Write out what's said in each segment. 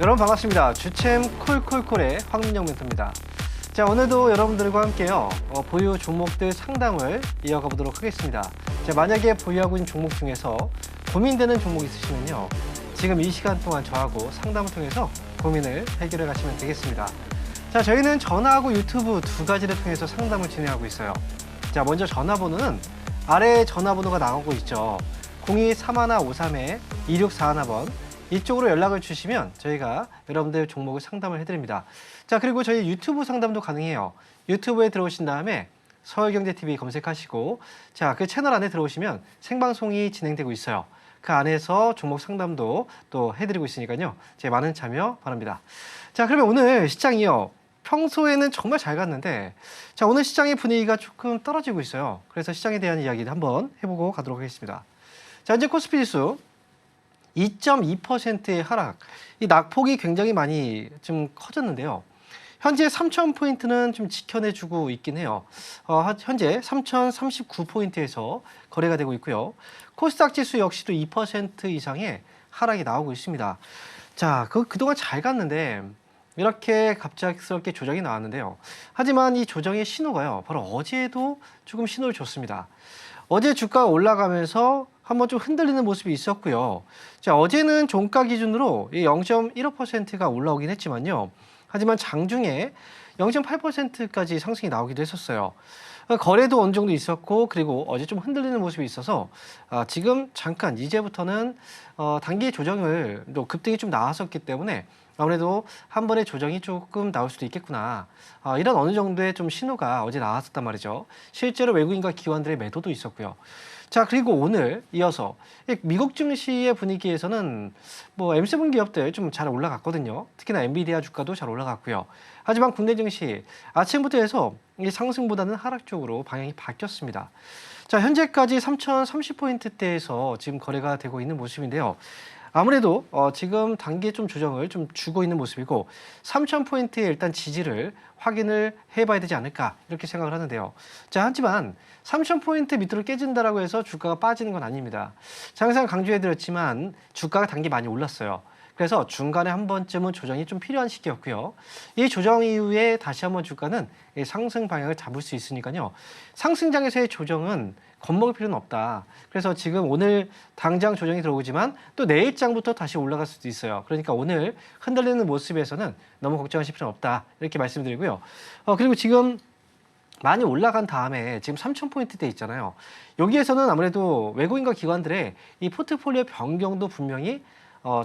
여러분 반갑습니다. 주챔 콜콜콜의 황민영 멘토입니다. 자, 오늘도 여러분들과 함께요. 보유 종목들 상담을 이어가 보도록 하겠습니다. 자, 만약에 보유하고 있는 종목 중에서 고민되는 종목 있으시면요. 지금 이 시간 동안 저하고 상담을 통해서 고민을 해결해 가시면 되겠습니다. 자, 저희는 전화하고 유튜브 두 가지를 통해서 상담을 진행하고 있어요. 자, 먼저 전화번호는 아래에 전화번호가 나오고 있죠. 023153-2641번. 이쪽으로 연락을 주시면 저희가 여러분들 종목을 상담을 해드립니다. 자, 그리고 저희 유튜브 상담도 가능해요. 유튜브에 들어오신 다음에 서울경제TV 검색하시고, 자, 그 채널 안에 들어오시면 생방송이 진행되고 있어요. 그 안에서 종목 상담도 또 해드리고 있으니까요. 제 많은 참여 바랍니다. 자, 그러면 오늘 시장이요. 평소에는 정말 잘 갔는데, 자, 오늘 시장의 분위기가 조금 떨어지고 있어요. 그래서 시장에 대한 이야기를 한번 해보고 가도록 하겠습니다. 자, 현재 코스피 지수 2.2%의 하락, 이 낙폭이 굉장히 많이 좀 커졌는데요. 현재 3,000포인트는 좀 지켜내주고 있긴 해요. 현재 3,039포인트에서 거래가 되고 있고요. 코스닥 지수 역시도 2% 이상의 하락이 나오고 있습니다. 자, 그동안 잘 갔는데 이렇게 갑작스럽게 조정이 나왔는데요. 하지만 이 조정의 신호가요, 바로 어제도 조금 신호를 줬습니다. 어제 주가가 올라가면서 한번 좀 흔들리는 모습이 있었고요. 자, 어제는 종가 기준으로 0.15%가 올라오긴 했지만요. 하지만 장중에 0.8%까지 상승이 나오기도 했었어요. 거래도 어느 정도 있었고, 그리고 어제 좀 흔들리는 모습이 있어서 지금 잠깐 이제부터는 단기 조정을 또 급등이 좀 나왔었기 때문에 아무래도 한 번의 조정이 조금 나올 수도 있겠구나. 이런 어느 정도의 좀 신호가 어제 나왔었단 말이죠. 실제로 외국인과 기관들의 매도도 있었고요. 자, 그리고 오늘 이어서 미국 증시의 분위기에서는 뭐 M7 기업들 좀 잘 올라갔거든요. 특히나 엔비디아 주가도 잘 올라갔고요. 하지만 국내 증시 아침부터 해서 이 상승보다는 하락 쪽으로 방향이 바뀌었습니다. 자, 현재까지 3,030포인트대에서 지금 거래가 되고 있는 모습인데요. 아무래도 지금 단기에 좀 조정을 좀 주고 있는 모습이고 3,000포인트의 일단 지지를 확인을 해봐야 되지 않을까 이렇게 생각을 하는데요. 자, 하지만 3,000포인트 밑으로 깨진다라고 해서 주가가 빠지는 건 아닙니다. 자, 항상 강조해드렸지만 주가가 단기 많이 올랐어요. 그래서 중간에 한 번쯤은 조정이 좀 필요한 시기였고요. 이 조정 이후에 다시 한번 주가는 상승 방향을 잡을 수 있으니까요. 상승장에서의 조정은 겁먹을 필요는 없다. 그래서 지금 오늘 당장 조정이 들어오지만 또 내일장부터 다시 올라갈 수도 있어요. 그러니까 오늘 흔들리는 모습에서는 너무 걱정하실 필요는 없다. 이렇게 말씀드리고요. 그리고 지금 많이 올라간 다음에 지금 3,000포인트대 있잖아요. 여기에서는 아무래도 외국인과 기관들의 이 포트폴리오 변경도 분명히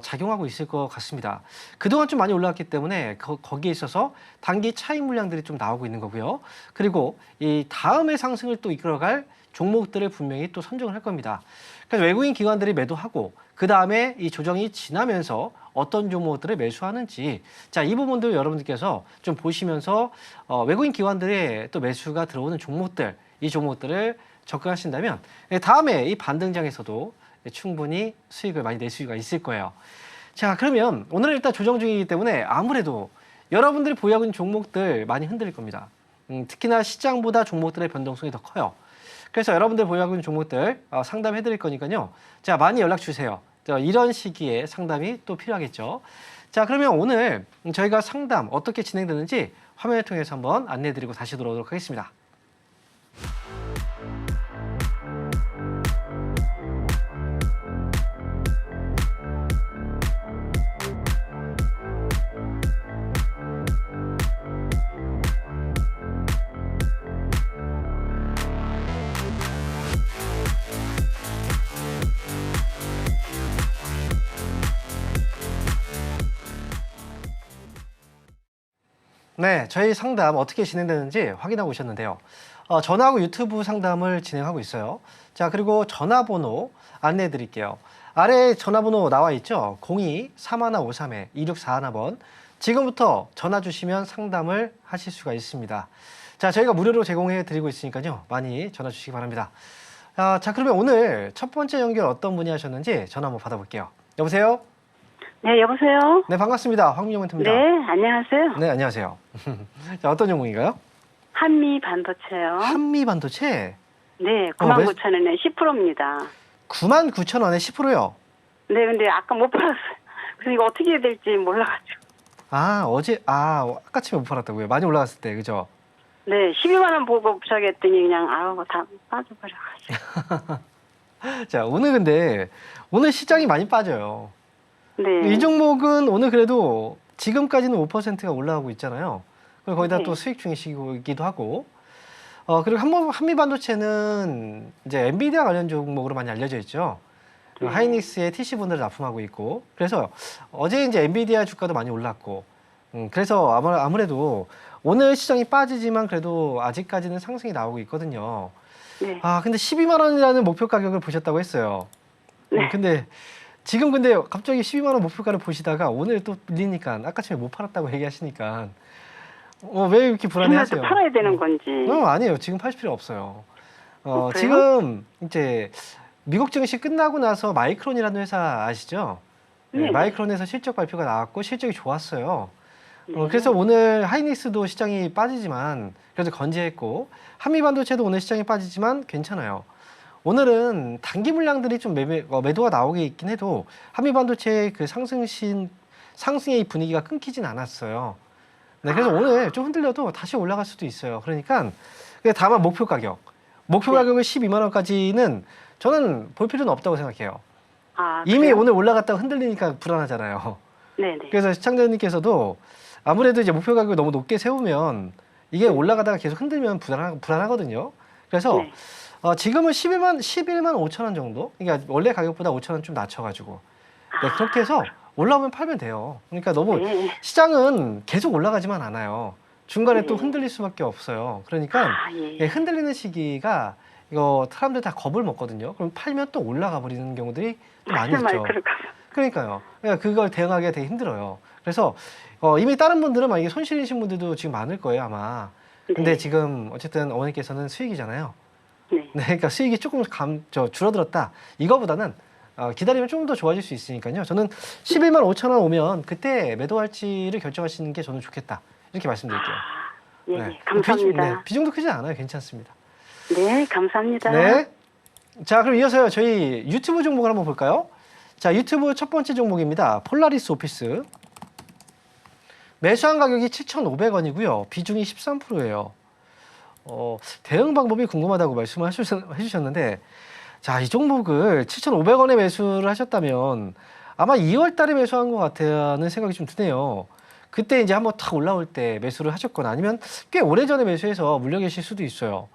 작용하고 있을 것 같습니다. 그동안 좀 많이 올라왔기 때문에 거기에 있어서 단기 차익 물량들이 좀 나오고 있는 거고요. 그리고 이 다음의 상승을 또 이끌어갈 종목들을 분명히 또 선정을 할 겁니다. 그래서 외국인 기관들이 매도하고 그 다음에 이 조정이 지나면서 어떤 종목들을 매수하는지, 자, 이 부분들 여러분들께서 좀 보시면서 외국인 기관들의 또 매수가 들어오는 종목들, 이 종목들을 접근하신다면 다음에 이 반등장에서도 충분히 수익을 많이 낼 수가 있을 거예요. 자, 그러면 오늘은 일단 조정 중이기 때문에 아무래도 여러분들이 보유하고 있는 종목들 많이 흔들릴 겁니다. 특히나 시장보다 종목들의 변동성이 더 커요. 그래서 여러분들 보유하고 있는 종목들 상담해 드릴 거니까요. 자, 많이 연락 주세요. 이런 시기에 상담이 또 필요하겠죠. 자, 그러면 오늘 저희가 상담 어떻게 진행되는지 화면을 통해서 한번 안내해 드리고 다시 돌아오도록 하겠습니다. 네, 저희 상담 어떻게 진행되는지 확인하고 오셨는데요. 전화하고 유튜브 상담을 진행하고 있어요. 자, 그리고 전화번호 안내해 드릴게요. 아래에 전화번호 나와 있죠? 02-3153-2641번. 지금부터 전화 주시면 상담을 하실 수가 있습니다. 자, 저희가 무료로 제공해 드리고 있으니까요. 많이 전화 주시기 바랍니다. 자, 그러면 오늘 첫 번째 연결 어떤 분이 하셨는지 전화 한번 받아볼게요. 여보세요? 네, 여보세요? 네, 반갑습니다. 황민영 멘토입니다. 네, 안녕하세요. 네, 안녕하세요. 자, 어떤 종목인가요? 한미 반도체요. 한미 반도체? 네, 99,000원에 10%입니다. 99,000원에 10%요? 네, 근데 아까 못 팔았어요. 그래서 이거 어떻게 해야 될지 몰라가지고. 아까 아침에 못 팔았다고요. 많이 올라갔을 때, 그죠? 네, 12만 원 보고 부착했더니 그냥 다 빠져버려가지고. 자, 오늘 시장이 많이 빠져요. 네. 이 종목은 오늘 그래도 지금까지는 5%가 올라가고 있잖아요. 그리고 거기다 네. 또 수익 중이시기도 하고. 그리고 한미반도체는 이제 엔비디아 관련 종목으로 많이 알려져 있죠. 그리고 네. 하이닉스의 TC분들을 납품하고 있고. 그래서 어제 이제 엔비디아 주가도 많이 올랐고. 그래서 아무래도 오늘 시장이 빠지지만 그래도 아직까지는 상승이 나오고 있거든요. 네. 근데 12만 원이라는 목표 가격을 보셨다고 했어요. 네. 근데 갑자기 12만 원 목표가를 보시다가 오늘 또 밀리니까 아까 전에 못 팔았다고 얘기하시니까 왜 이렇게 정말 불안해하세요? 또 팔아야 되는 건지. 아니에요. 지금 팔 필요 없어요. 그래요? 지금 이제 미국 증시 끝나고 나서 마이크론이라는 회사 아시죠? 네. 마이크론에서 실적 발표가 나왔고 실적이 좋았어요. 네. 그래서 오늘 하이닉스도 시장이 빠지지만 그래도 건재했고 한미반도체도 오늘 시장이 빠지지만 괜찮아요. 오늘은 단기 물량들이 좀 매도가 나오게 있긴 해도 한미반도체의 그 상승의 분위기가 끊기진 않았어요. 네, 그래서 오늘 좀 흔들려도 다시 올라갈 수도 있어요. 그러니까 다만 목표 가격을 12만 원까지는 저는 볼 필요는 없다고 생각해요. 이미 그래요? 오늘 올라갔다가 흔들리니까 불안하잖아요. 네네. 그래서 시청자님께서도 아무래도 이제 목표 가격을 너무 높게 세우면 이게 올라가다가 계속 흔들면 불안하거든요. 그래서 네. 지금은 11만 5천 원 정도? 그러니까 원래 가격보다 5천 원 좀 낮춰가지고 그렇게 해서 올라오면 팔면 돼요. 그러니까 너무 네. 시장은 계속 올라가지만 않아요. 중간에 또 네. 흔들릴 수밖에 없어요. 그러니까 예. 흔들리는 시기가 이거 사람들 다 겁을 먹거든요. 그럼 팔면 또 올라가 버리는 경우들이 또 많이 있죠. 그럴까 봐. 그러니까요. 그러니까 그걸 대응하기가 되게 힘들어요. 그래서 이미 다른 분들은 만약에 손실이신 분들도 지금 많을 거예요, 아마. 근데 네. 지금 어쨌든 어머니께서는 수익이잖아요. 네. 네, 그러니까 수익이 조금 줄어들었다. 이거보다는 기다리면 좀 더 좋아질 수 있으니까요. 저는 11만 5천 원 오면 그때 매도할지를 결정하시는 게 저는 좋겠다. 이렇게 말씀드릴게요. 예. 감사합니다. 비중도 크지 않아요. 괜찮습니다. 네, 감사합니다. 네. 자, 그럼 이어서요. 저희 유튜브 종목을 한번 볼까요? 자, 유튜브 첫 번째 종목입니다. 폴라리스 오피스. 매수한 가격이 7,500원이고요. 비중이 13%예요. 대응 방법이 궁금하다고 말씀을 해주셨는데, 자, 이 종목을 7,500원에 매수를 하셨다면 아마 2월 달에 매수한 것 같다는 생각이 좀 드네요. 그때 이제 한번 탁 올라올 때 매수를 하셨거나 아니면 꽤 오래전에 매수해서 물려 계실 수도 있어요.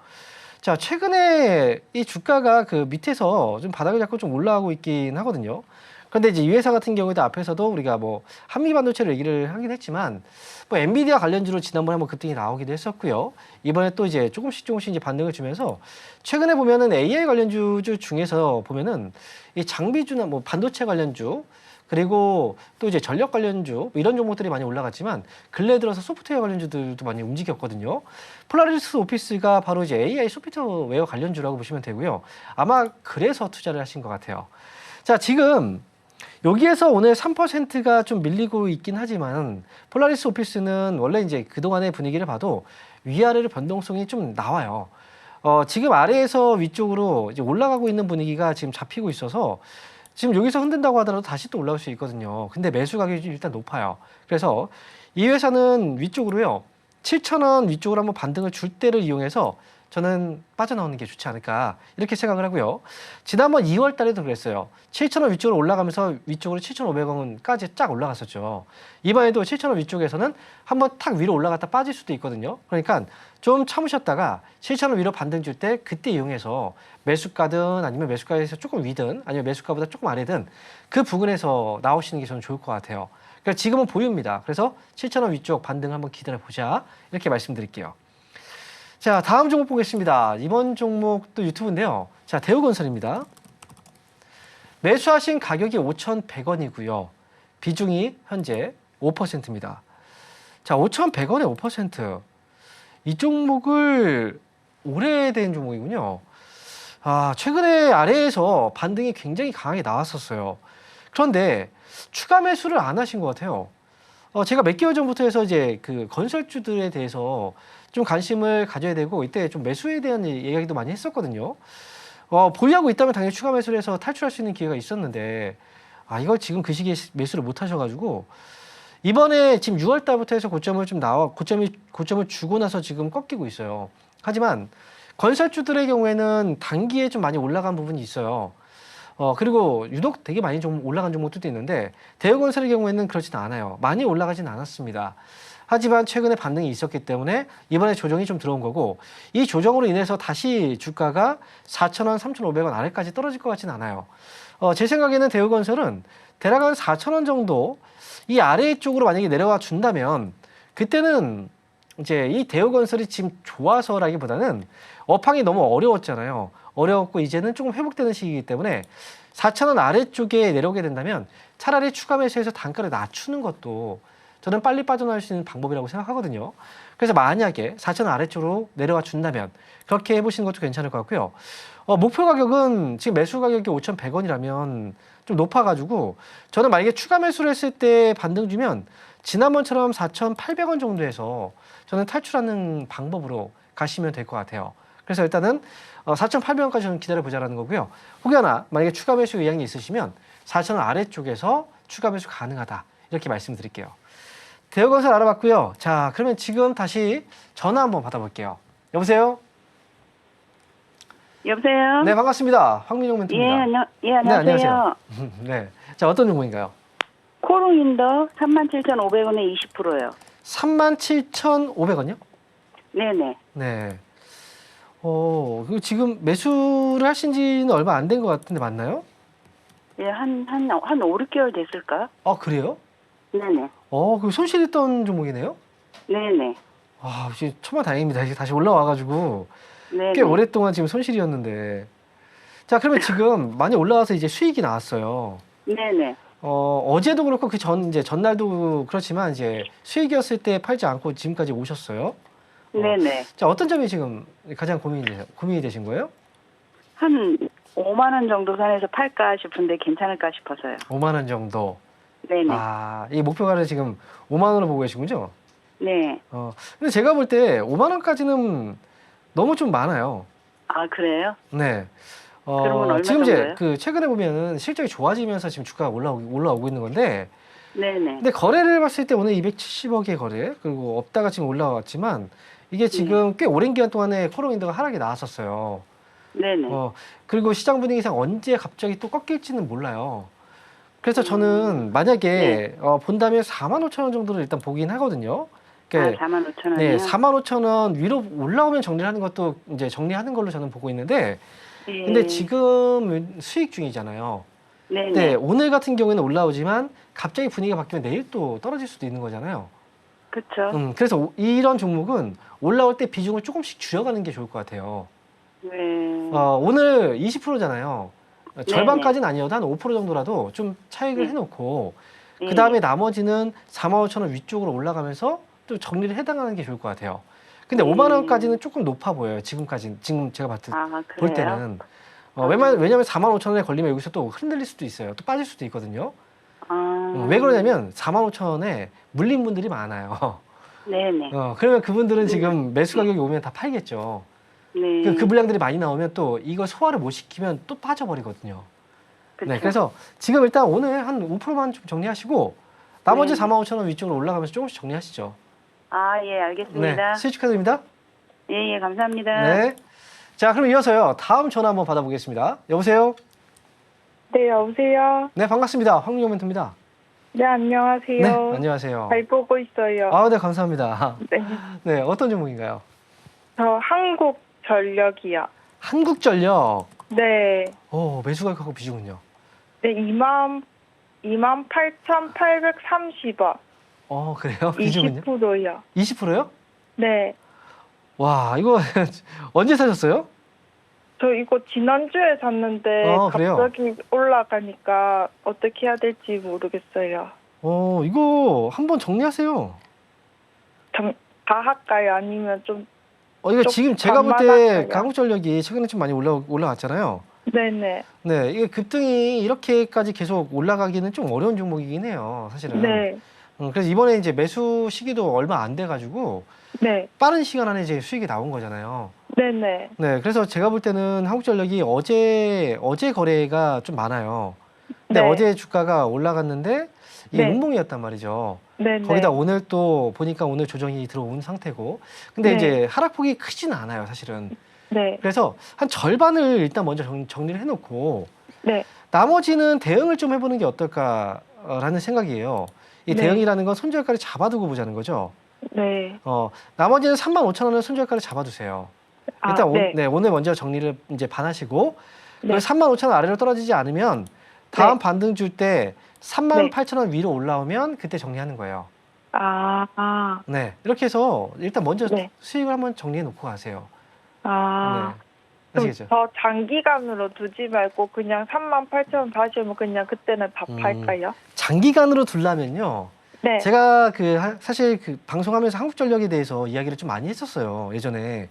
자, 최근에 이 주가가 그 밑에서 좀 바닥을 잡고 좀 올라가고 있긴 하거든요. 그런데 이제 이 회사 같은 경우에도 앞에서도 우리가 뭐 한미반도체를 얘기를 하긴 했지만 뭐 엔비디아 관련주로 지난번에 한번 급등이 나오기도 했었고요. 이번에 또 이제 조금씩 이제 반등을 주면서 최근에 보면은 AI 관련주 중에서 보면은 이 장비주나 뭐 반도체 관련주 그리고 또 이제 전력 관련주 뭐 이런 종목들이 많이 올라갔지만 근래 들어서 소프트웨어 관련주들도 많이 움직였거든요. 폴라리스 오피스가 바로 이제 AI 소프트웨어 관련주라고 보시면 되고요. 아마 그래서 투자를 하신 것 같아요. 자, 지금 여기에서 오늘 3%가 좀 밀리고 있긴 하지만 폴라리스 오피스는 원래 이제 그동안의 분위기를 봐도 위아래로 변동성이 좀 나와요. 지금 아래에서 위쪽으로 이제 올라가고 있는 분위기가 지금 잡히고 있어서 지금 여기서 흔든다고 하더라도 다시 또 올라올 수 있거든요. 근데 매수 가격이 일단 높아요. 그래서 이 회사는 위쪽으로요. 7,000원 위쪽으로 한번 반등을 줄 때를 이용해서 저는 빠져나오는 게 좋지 않을까 이렇게 생각을 하고요. 지난번 2월 달에도 그랬어요. 7,000원 위쪽으로 올라가면서 위쪽으로 7,500원까지 쫙 올라갔었죠. 이번에도 7,000원 위쪽에서는 한번 탁 위로 올라갔다 빠질 수도 있거든요. 그러니까 좀 참으셨다가 7,000원 위로 반등 줄 때 그때 이용해서 매수가든 아니면 매수가에서 조금 위든 아니면 매수가보다 조금 아래든 그 부근에서 나오시는 게 저는 좋을 것 같아요. 그러니까 지금은 보유입니다. 그래서 7,000원 위쪽 반등 한번 기다려보자 이렇게 말씀드릴게요. 자, 다음 종목 보겠습니다. 이번 종목도 유튜브인데요. 자, 대우건설입니다. 매수하신 가격이 5,100원이고요. 비중이 현재 5%입니다. 자, 5,100원에 5%. 이 종목을 오래된 종목이군요. 최근에 아래에서 반등이 굉장히 강하게 나왔었어요. 그런데 추가 매수를 안 하신 것 같아요. 제가 몇 개월 전부터 해서 이제 그 건설주들에 대해서 좀 관심을 가져야 되고 이때 좀 매수에 대한 이야기도 많이 했었거든요. 보유하고 있다면 당연히 추가 매수를 해서 탈출할 수 있는 기회가 있었는데 이걸 지금 그 시기에 매수를 못 하셔가지고 이번에 지금 6월 달부터 해서 고점을 주고 나서 지금 꺾이고 있어요. 하지만 건설주들의 경우에는 단기에 좀 많이 올라간 부분이 있어요. 그리고 유독 되게 많이 좀 올라간 종목들도 있는데 대우건설의 경우에는 그렇지는 않아요. 많이 올라가진 않았습니다. 하지만 최근에 반등이 있었기 때문에 이번에 조정이 좀 들어온 거고 이 조정으로 인해서 다시 주가가 4,000원, 3,500원 아래까지 떨어질 것 같지는 않아요. 제 생각에는 대우건설은 대략 한 4,000원 정도 이 아래쪽으로 만약에 내려와 준다면 그때는 이제 이 대우건설이 지금 좋아서라기보다는 업황이 너무 어려웠잖아요. 어려웠고 이제는 조금 회복되는 시기이기 때문에 4,000원 아래쪽에 내려오게 된다면 차라리 추가 매수해서 단가를 낮추는 것도 저는 빨리 빠져나올 수 있는 방법이라고 생각하거든요. 그래서 만약에 4,000원 아래쪽으로 내려와 준다면 그렇게 해보시는 것도 괜찮을 것 같고요. 목표 가격은 지금 매수 가격이 5,100원이라면 좀 높아가지고 저는 만약에 추가 매수를 했을 때 반등 주면 지난번처럼 4,800원 정도에서 저는 탈출하는 방법으로 가시면 될 것 같아요. 그래서 일단은 4,800원까지 저는 기다려보자라는 거고요. 혹여나 만약에 추가 매수 의향이 있으시면 4,000원 아래쪽에서 추가 매수 가능하다. 이렇게 말씀드릴게요. 대우건설 알아봤고요. 자, 그러면 지금 다시 전화 한번 받아볼게요. 여보세요? 여보세요? 네, 반갑습니다. 황민용 멘토입니다. 예, 안녕하세요. 네. 자, 어떤 종목인가요? 코롱인더 37,500원에 20%요. 37,500원이요? 네네. 네. 그 지금 매수를 하신 지는 얼마 안 된 것 같은데 맞나요? 예, 한 5, 6개월 됐을까? 그래요? 네네. 그 손실했던 종목이네요? 네네. 이제 천만 다행입니다. 이게 다시 올라와가지고 네네. 꽤 오랫동안 지금 손실이었는데. 자, 그러면 지금 많이 올라와서 이제 수익이 나왔어요. 네네. 어제도 그렇고 이제 전날도 그렇지만 이제 수익이었을 때 팔지 않고 지금까지 오셨어요. 네네. 자, 어떤 점이 지금 가장 고민이 되신 거예요? 한 5만 원 정도 선에서 팔까 싶은데 괜찮을까 싶어서요. 5만 원 정도. 네네. 이 목표가를 지금 5만 원으로 보고 계시군요. 네. 근데 제가 볼 때 5만 원까지는 너무 좀 많아요. 아, 그래요? 네. 그러면 얼마 지금 이제 정도요? 최근에 보면은 실적이 좋아지면서 지금 주가가 올라오고 있는 건데, 네네. 근데 거래를 봤을 때 오늘 270억의 거래, 그리고 없다가 지금 올라왔지만, 이게 지금 꽤 오랜 기간 동안에 코롱인더가 하락이 나왔었어요. 네네. 그리고 시장 분위기상 언제 갑자기 또 꺾일지는 몰라요. 그래서 저는 만약에 본다면 4만 5천 원 정도를 일단 보긴 하거든요. 그러니까 45,000원이요? 네, 4만 5천 원 위로 올라오면 정리를 하는 것도 이제 정리하는 걸로 저는 보고 있는데, 예. 근데 지금 수익 중이잖아요. 네네. 네, 오늘 같은 경우에는 올라오지만 갑자기 분위기가 바뀌면 내일 또 떨어질 수도 있는 거잖아요. 그쵸. 그래서 이런 종목은 올라올 때 비중을 조금씩 줄여가는 게 좋을 것 같아요. 네. 오늘 20%잖아요. 절반까지는 네네. 아니어도 한 5% 정도라도 좀 차익을 네. 해놓고 예. 그 다음에 나머지는 4만 5천 원 위쪽으로 올라가면서 또 정리를 해당하는 게 좋을 것 같아요. 근데 5만 원까지는 조금 높아 보여요. 지금 제가 볼 그래요? 때는. 왜냐면 4만 5천 원에 걸리면 여기서 또 흔들릴 수도 있어요. 또 빠질 수도 있거든요. 왜 그러냐면 4만 5천 원에 물린 분들이 많아요. 네네. 그러면 그분들은 지금 매수 가격이 오면 다 팔겠죠. 네. 그 물량들이 많이 나오면 또 이걸 소화를 못 시키면 또 빠져버리거든요. 그쵸. 네, 그래서 지금 일단 오늘 한 5%만 좀 정리하시고 나머지 네. 4만 5천 원 위쪽으로 올라가면서 조금씩 정리하시죠. 예, 알겠습니다. 네, 수익 축하드립니다. 예, 감사합니다. 네. 자, 그럼 이어서요. 다음 전화 한번 받아보겠습니다. 여보세요? 네, 여보세요? 네, 반갑습니다. 황민용 멘토입니다. 네, 안녕하세요. 네, 안녕하세요. 잘 보고 있어요. 네, 감사합니다. 네. 네, 어떤 종목인가요? 저 한국전력이요. 한국전력. 네. 매수가격하고 비중은요? 네, 28,830원. 그래요? 비중은요? 20%요. 20%요? 네. 와, 이거 언제 사셨어요? 저 이거 지난주에 샀는데 그래요? 갑자기 올라가니까 어떻게 해야 될지 모르겠어요. 이거 한번 정리하세요. 다 할까요? 아니면 좀, 이거 좀 지금 제가 볼 때 반반할까요? 한국전력이 최근에 좀 많이 올라왔잖아요. 네네. 네, 이게 급등이 이렇게까지 계속 올라가기는 좀 어려운 종목이긴 해요, 사실은. 네. 그래서 이번에 이제 매수 시기도 얼마 안 돼가지고 네. 빠른 시간 안에 이제 수익이 나온 거잖아요. 네네. 네, 그래서 제가 볼 때는 한국전력이 어제 거래가 좀 많아요. 근데 네. 어제 주가가 올라갔는데 이게 네. 음봉이었단 말이죠. 네. 거기다 네. 오늘 또 보니까 오늘 조정이 들어온 상태고. 근데 네. 이제 하락폭이 크지는 않아요, 사실은. 네. 그래서 한 절반을 일단 먼저 정리를 해놓고 네. 나머지는 대응을 좀 해보는 게 어떨까라는 생각이에요. 이 네. 대응이라는 건 손절가를 잡아두고 보자는 거죠. 네. 나머지는 35,000원을 손절가를 잡아두세요. 아, 일단 네. 오늘 먼저 정리를 이제 반하시고 네. 그리고 35,000원 아래로 떨어지지 않으면 다음 반등 줄 때 38,000원 위로 올라오면 그때 정리하는 거예요. 아. 네, 이렇게 해서 일단 먼저 네. 수익을 한번 정리해 놓고 가세요. 아. 네, 그럼 아시겠죠? 더 장기간으로 두지 말고 그냥 38,000원 다시 오면 그냥 그때는 다 팔까요? 장기간으로 둘라면요. 네. 제가 사실 그 방송하면서 한국전력에 대해서 이야기를 좀 많이 했었어요. 예전에.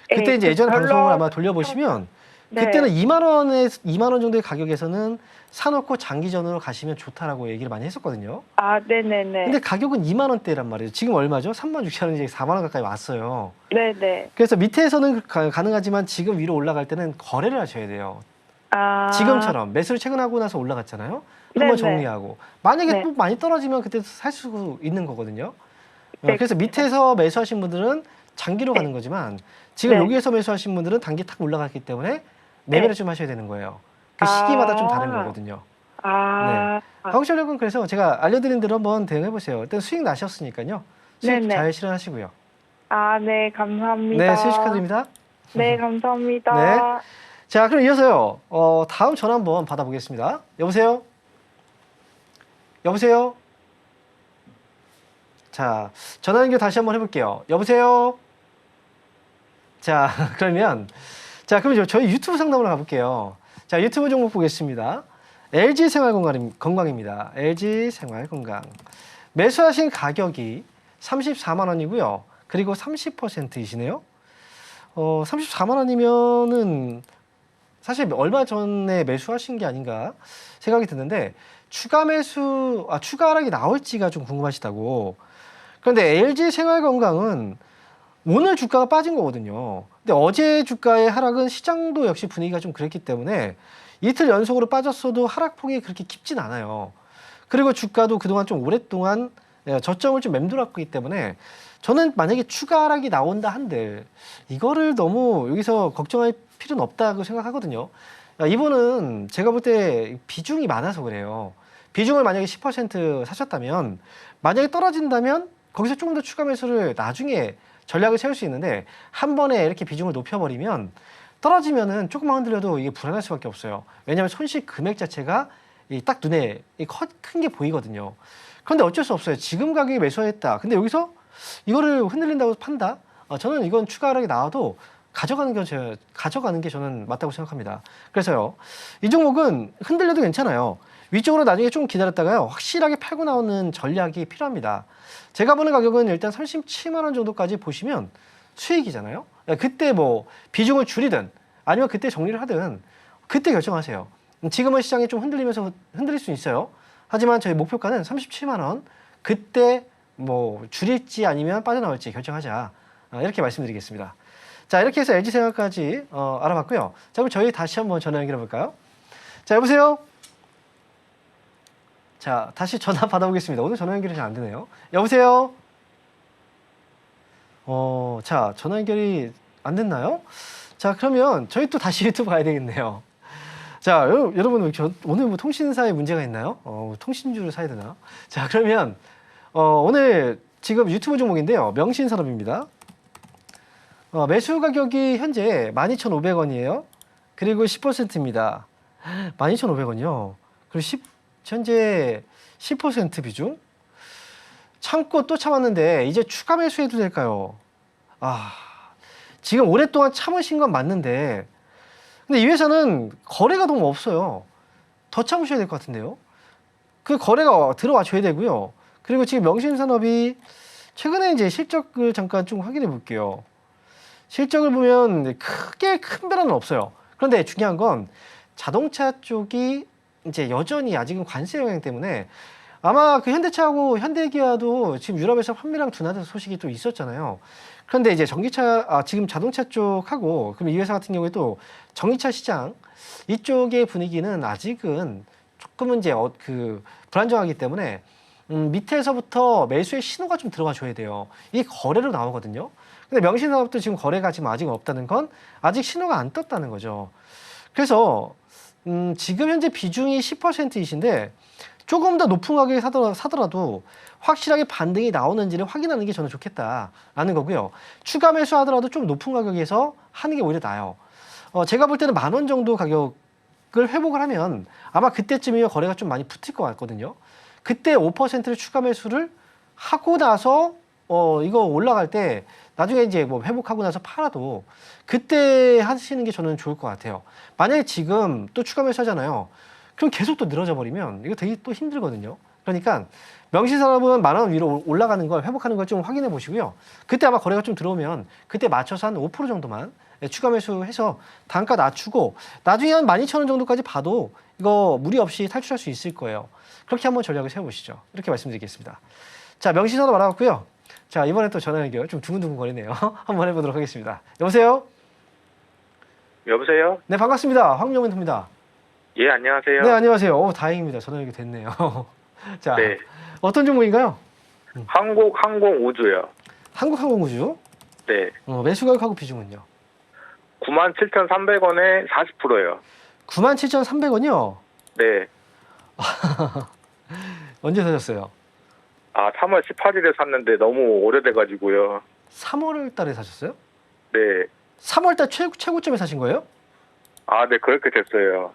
그때 이제 예전에 별로 방송을 아마 돌려보시면 네. 그때는 2만 원 정도의 가격에서는 사놓고 장기전으로 가시면 좋다라고 얘기를 많이 했었거든요. 아, 네네네. 근데 가격은 2만 원대란 말이에요. 지금 얼마죠? 36,000원 이제 4만 원 가까이 왔어요. 네네. 그래서 밑에서는 가능하지만 지금 위로 올라갈 때는 거래를 하셔야 돼요. 아. 지금처럼 매수를 최근 하고 나서 올라갔잖아요. 한번 네네. 정리하고 만약에 네. 또 많이 떨어지면 그때 살 수 있는 거거든요. 네, 그래서 밑에서 매수하신 분들은 장기로 네. 가는 거지만 지금 네. 여기에서 매수하신 분들은 단기 탁 올라갔기 때문에 매매를 네. 좀 하셔야 되는 거예요. 그 시기마다 좀 다른 아. 거거든요. 아. 한국전력은 그래서 제가 알려드린 대로 한번 대응해 보세요. 일단 수익 나셨으니까요. 수익 네네. 잘 실현하시고요. 아, 네, 감사합니다. 네, 수익 축하드립니다. 네, 감사합니다. 네. 자, 그럼 이어서요. 다음 전화 한번 받아보겠습니다. 여보세요? 여보세요? 자, 전화 연결 다시 한번 해볼게요. 여보세요? 자, 그러면, 저희 유튜브 상담으로 가볼게요. 자, 유튜브 종목 보겠습니다. LG 생활건강입니다. LG 생활건강. 매수하신 가격이 34만 원이고요. 그리고 30%이시네요. 34만 원이면은 사실 얼마 전에 매수하신 게 아닌가 생각이 드는데 추가 하락이 나올지가 좀 궁금하시다고. 그런데 LG 생활건강은 오늘 주가가 빠진 거거든요. 근데 어제 주가의 하락은 시장도 역시 분위기가 좀 그랬기 때문에 이틀 연속으로 빠졌어도 하락폭이 그렇게 깊진 않아요. 그리고 주가도 그동안 좀 오랫동안 저점을 좀 맴돌았기 때문에 저는 만약에 추가 하락이 나온다 한들 이거를 너무 여기서 걱정할 필요는 없다고 생각하거든요. 이분은 제가 볼 때 비중이 많아서 그래요. 비중을 만약에 10% 사셨다면 만약에 떨어진다면 거기서 조금 더 추가 매수를 나중에 전략을 세울 수 있는데 한 번에 이렇게 비중을 높여버리면 떨어지면은 조금만 흔들려도 이게 불안할 수밖에 없어요. 왜냐하면 손실 금액 자체가 딱 눈에 큰 게 보이거든요. 그런데 어쩔 수 없어요. 지금 가격에 매수했다. 근데 여기서 이거를 흔들린다고 판다? 저는 이건 추가 하락이 나와도 가져가는 게 저는 맞다고 생각합니다. 그래서요, 이 종목은 흔들려도 괜찮아요. 위쪽으로 나중에 좀 기다렸다가요, 확실하게 팔고 나오는 전략이 필요합니다. 제가 보는 가격은 일단 37만 원 정도까지 보시면 수익이잖아요. 그때 뭐 비중을 줄이든 아니면 그때 정리를 하든 그때 결정하세요. 지금은 시장이 좀 흔들릴 수 있어요. 하지만 저희 목표가는 37만 원. 그때 뭐 줄일지 아니면 빠져나올지 결정하자. 이렇게 말씀드리겠습니다. 자, 이렇게 해서 LG생활까지 알아봤고요. 자, 그럼 저희 다시 한번 전화 연결해 볼까요? 자, 여보세요? 자, 다시 전화 받아보겠습니다. 오늘 전화 연결이 잘 안 되네요. 여보세요? 자, 전화 연결이 안 됐나요? 자, 그러면 저희 또 다시 유튜브 가야 되겠네요. 자, 여러분, 오늘 뭐 통신사에 문제가 있나요? 통신주를 사야 되나? 자, 그러면, 오늘 지금 유튜브 종목인데요. 명신산업입니다. 매수 가격이 현재 12,500원이에요. 그리고 10%입니다. 12,500원이요. 그리고 현재 10% 비중? 참고 또 참았는데 이제 추가 매수해도 될까요? 지금 오랫동안 참으신 건 맞는데 근데 이 회사는 거래가 너무 없어요. 더 참으셔야 될 것 같은데요. 그 거래가 들어와 줘야 되고요. 그리고 지금 명신산업이 최근에 이제 실적을 잠깐 좀 확인해 볼게요. 실적을 보면 크게 큰 변화는 없어요. 그런데 중요한 건 자동차 쪽이 이제 여전히 아직은 관세 영향 때문에 아마 그 현대차하고 현대기아도 지금 유럽에서 판매량 둔화된 소식이 또 있었잖아요. 그런데 이제 지금 자동차 쪽하고 그럼 이 회사 같은 경우에도 전기차 시장 이쪽의 분위기는 아직은 조금 조금은 이제 그 불안정하기 때문에 밑에서부터 매수의 신호가 좀 들어가 줘야 돼요. 이게 거래로 나오거든요. 근데 명신산업도 지금 거래가 지금 아직 없다는 건 아직 신호가 안 떴다는 거죠. 그래서 지금 현재 비중이 10%이신데 조금 더 높은 가격에 사더라도 확실하게 반등이 나오는지를 확인하는 게 저는 좋겠다라는 거고요. 추가 매수하더라도 좀 높은 가격에서 하는 게 오히려 나아요. 제가 볼 때는 10,000원 정도 가격을 회복을 하면 아마 그때쯤이면 거래가 좀 많이 붙을 것 같거든요. 그때 5%를 추가 매수를 하고 나서 이거 올라갈 때 나중에 이제 뭐 회복하고 나서 팔아도 그때 하시는 게 저는 좋을 것 같아요. 만약에 지금 또 추가 매수하잖아요. 그럼 계속 또 늘어져 버리면 이거 되게 또 힘들거든요. 그러니까 명시산업은 10,000원 위로 올라가는 걸 회복하는 걸 좀 확인해 보시고요. 그때 아마 거래가 좀 들어오면 그때 맞춰서 한 5% 정도만 추가 매수해서 단가 낮추고 나중에 한 12,000원 정도까지 봐도 이거 무리 없이 탈출할 수 있을 거예요. 그렇게 한번 전략을 세워보시죠. 이렇게 말씀드리겠습니다. 자, 명시산업 알아봤고요. 자, 이번에 또 전화 연결 좀 두근두근 거리네요. 한번 해보도록 하겠습니다. 여보세요? 여보세요? 네, 반갑습니다. 황명민입니다. 예, 안녕하세요. 네, 안녕하세요. 다행입니다. 전화 연결 됐네요. 자, 네. 어떤 종목인가요? 항공우주요. 한국항공우주. 네. 매수 가격하고 비중은요? 97,300원에 40%요. 97,300원이요? 네. 언제 사셨어요? 3월 18일에 샀는데 너무 오래돼가지고요. 3월 달에 사셨어요? 네. 3월 달 최고점에 사신 거예요? 네, 그렇게 됐어요.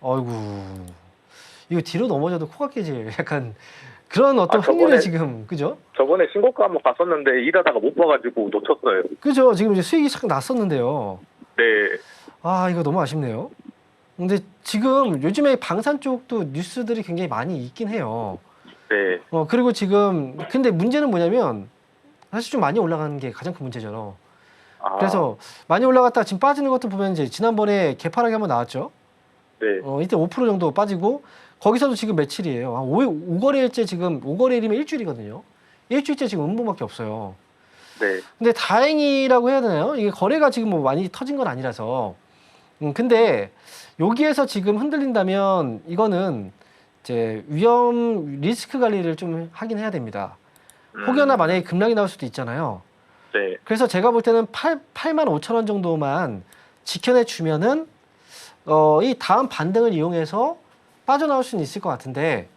아이고. 이거 뒤로 넘어져도 코가 깨질 약간 그런 어떤 저번에- 확률을 지금, 그죠? 저번에 신고가 한번 갔었는데 일하다가 못 봐가지고 놓쳤어요. 그죠? 지금 이제 수익이 참 났었는데요. 네. 이거 너무 아쉽네요. 근데 지금 요즘에 방산 쪽도 뉴스들이 굉장히 많이 있긴 해요. 네. 그리고 지금, 근데 문제는 뭐냐면, 사실 좀 많이 올라가는 게 가장 큰 문제죠. 그래서 많이 올라갔다가 지금 빠지는 것도 보면 이제 지난번에 개파락이 한번 나왔죠. 네. 이때 5% 정도 빠지고, 거기서도 지금 며칠이에요. 5거래일째 지금, 5거래일이면 일주일이거든요. 일주일째 지금 음봉밖에 없어요. 네. 근데 다행이라고 해야 되나요? 이게 거래가 지금 뭐 많이 터진 건 아니라서. 근데 여기에서 지금 흔들린다면 이거는 이제 위험 리스크 관리를 좀 하긴 해야 됩니다. 혹여나 만약에 급락이 나올 수도 있잖아요. 네. 그래서 제가 볼 때는 85,000원 정도만 지켜내 주면은 이 다음 반등을 이용해서 빠져나올 수는 있을 것 같은데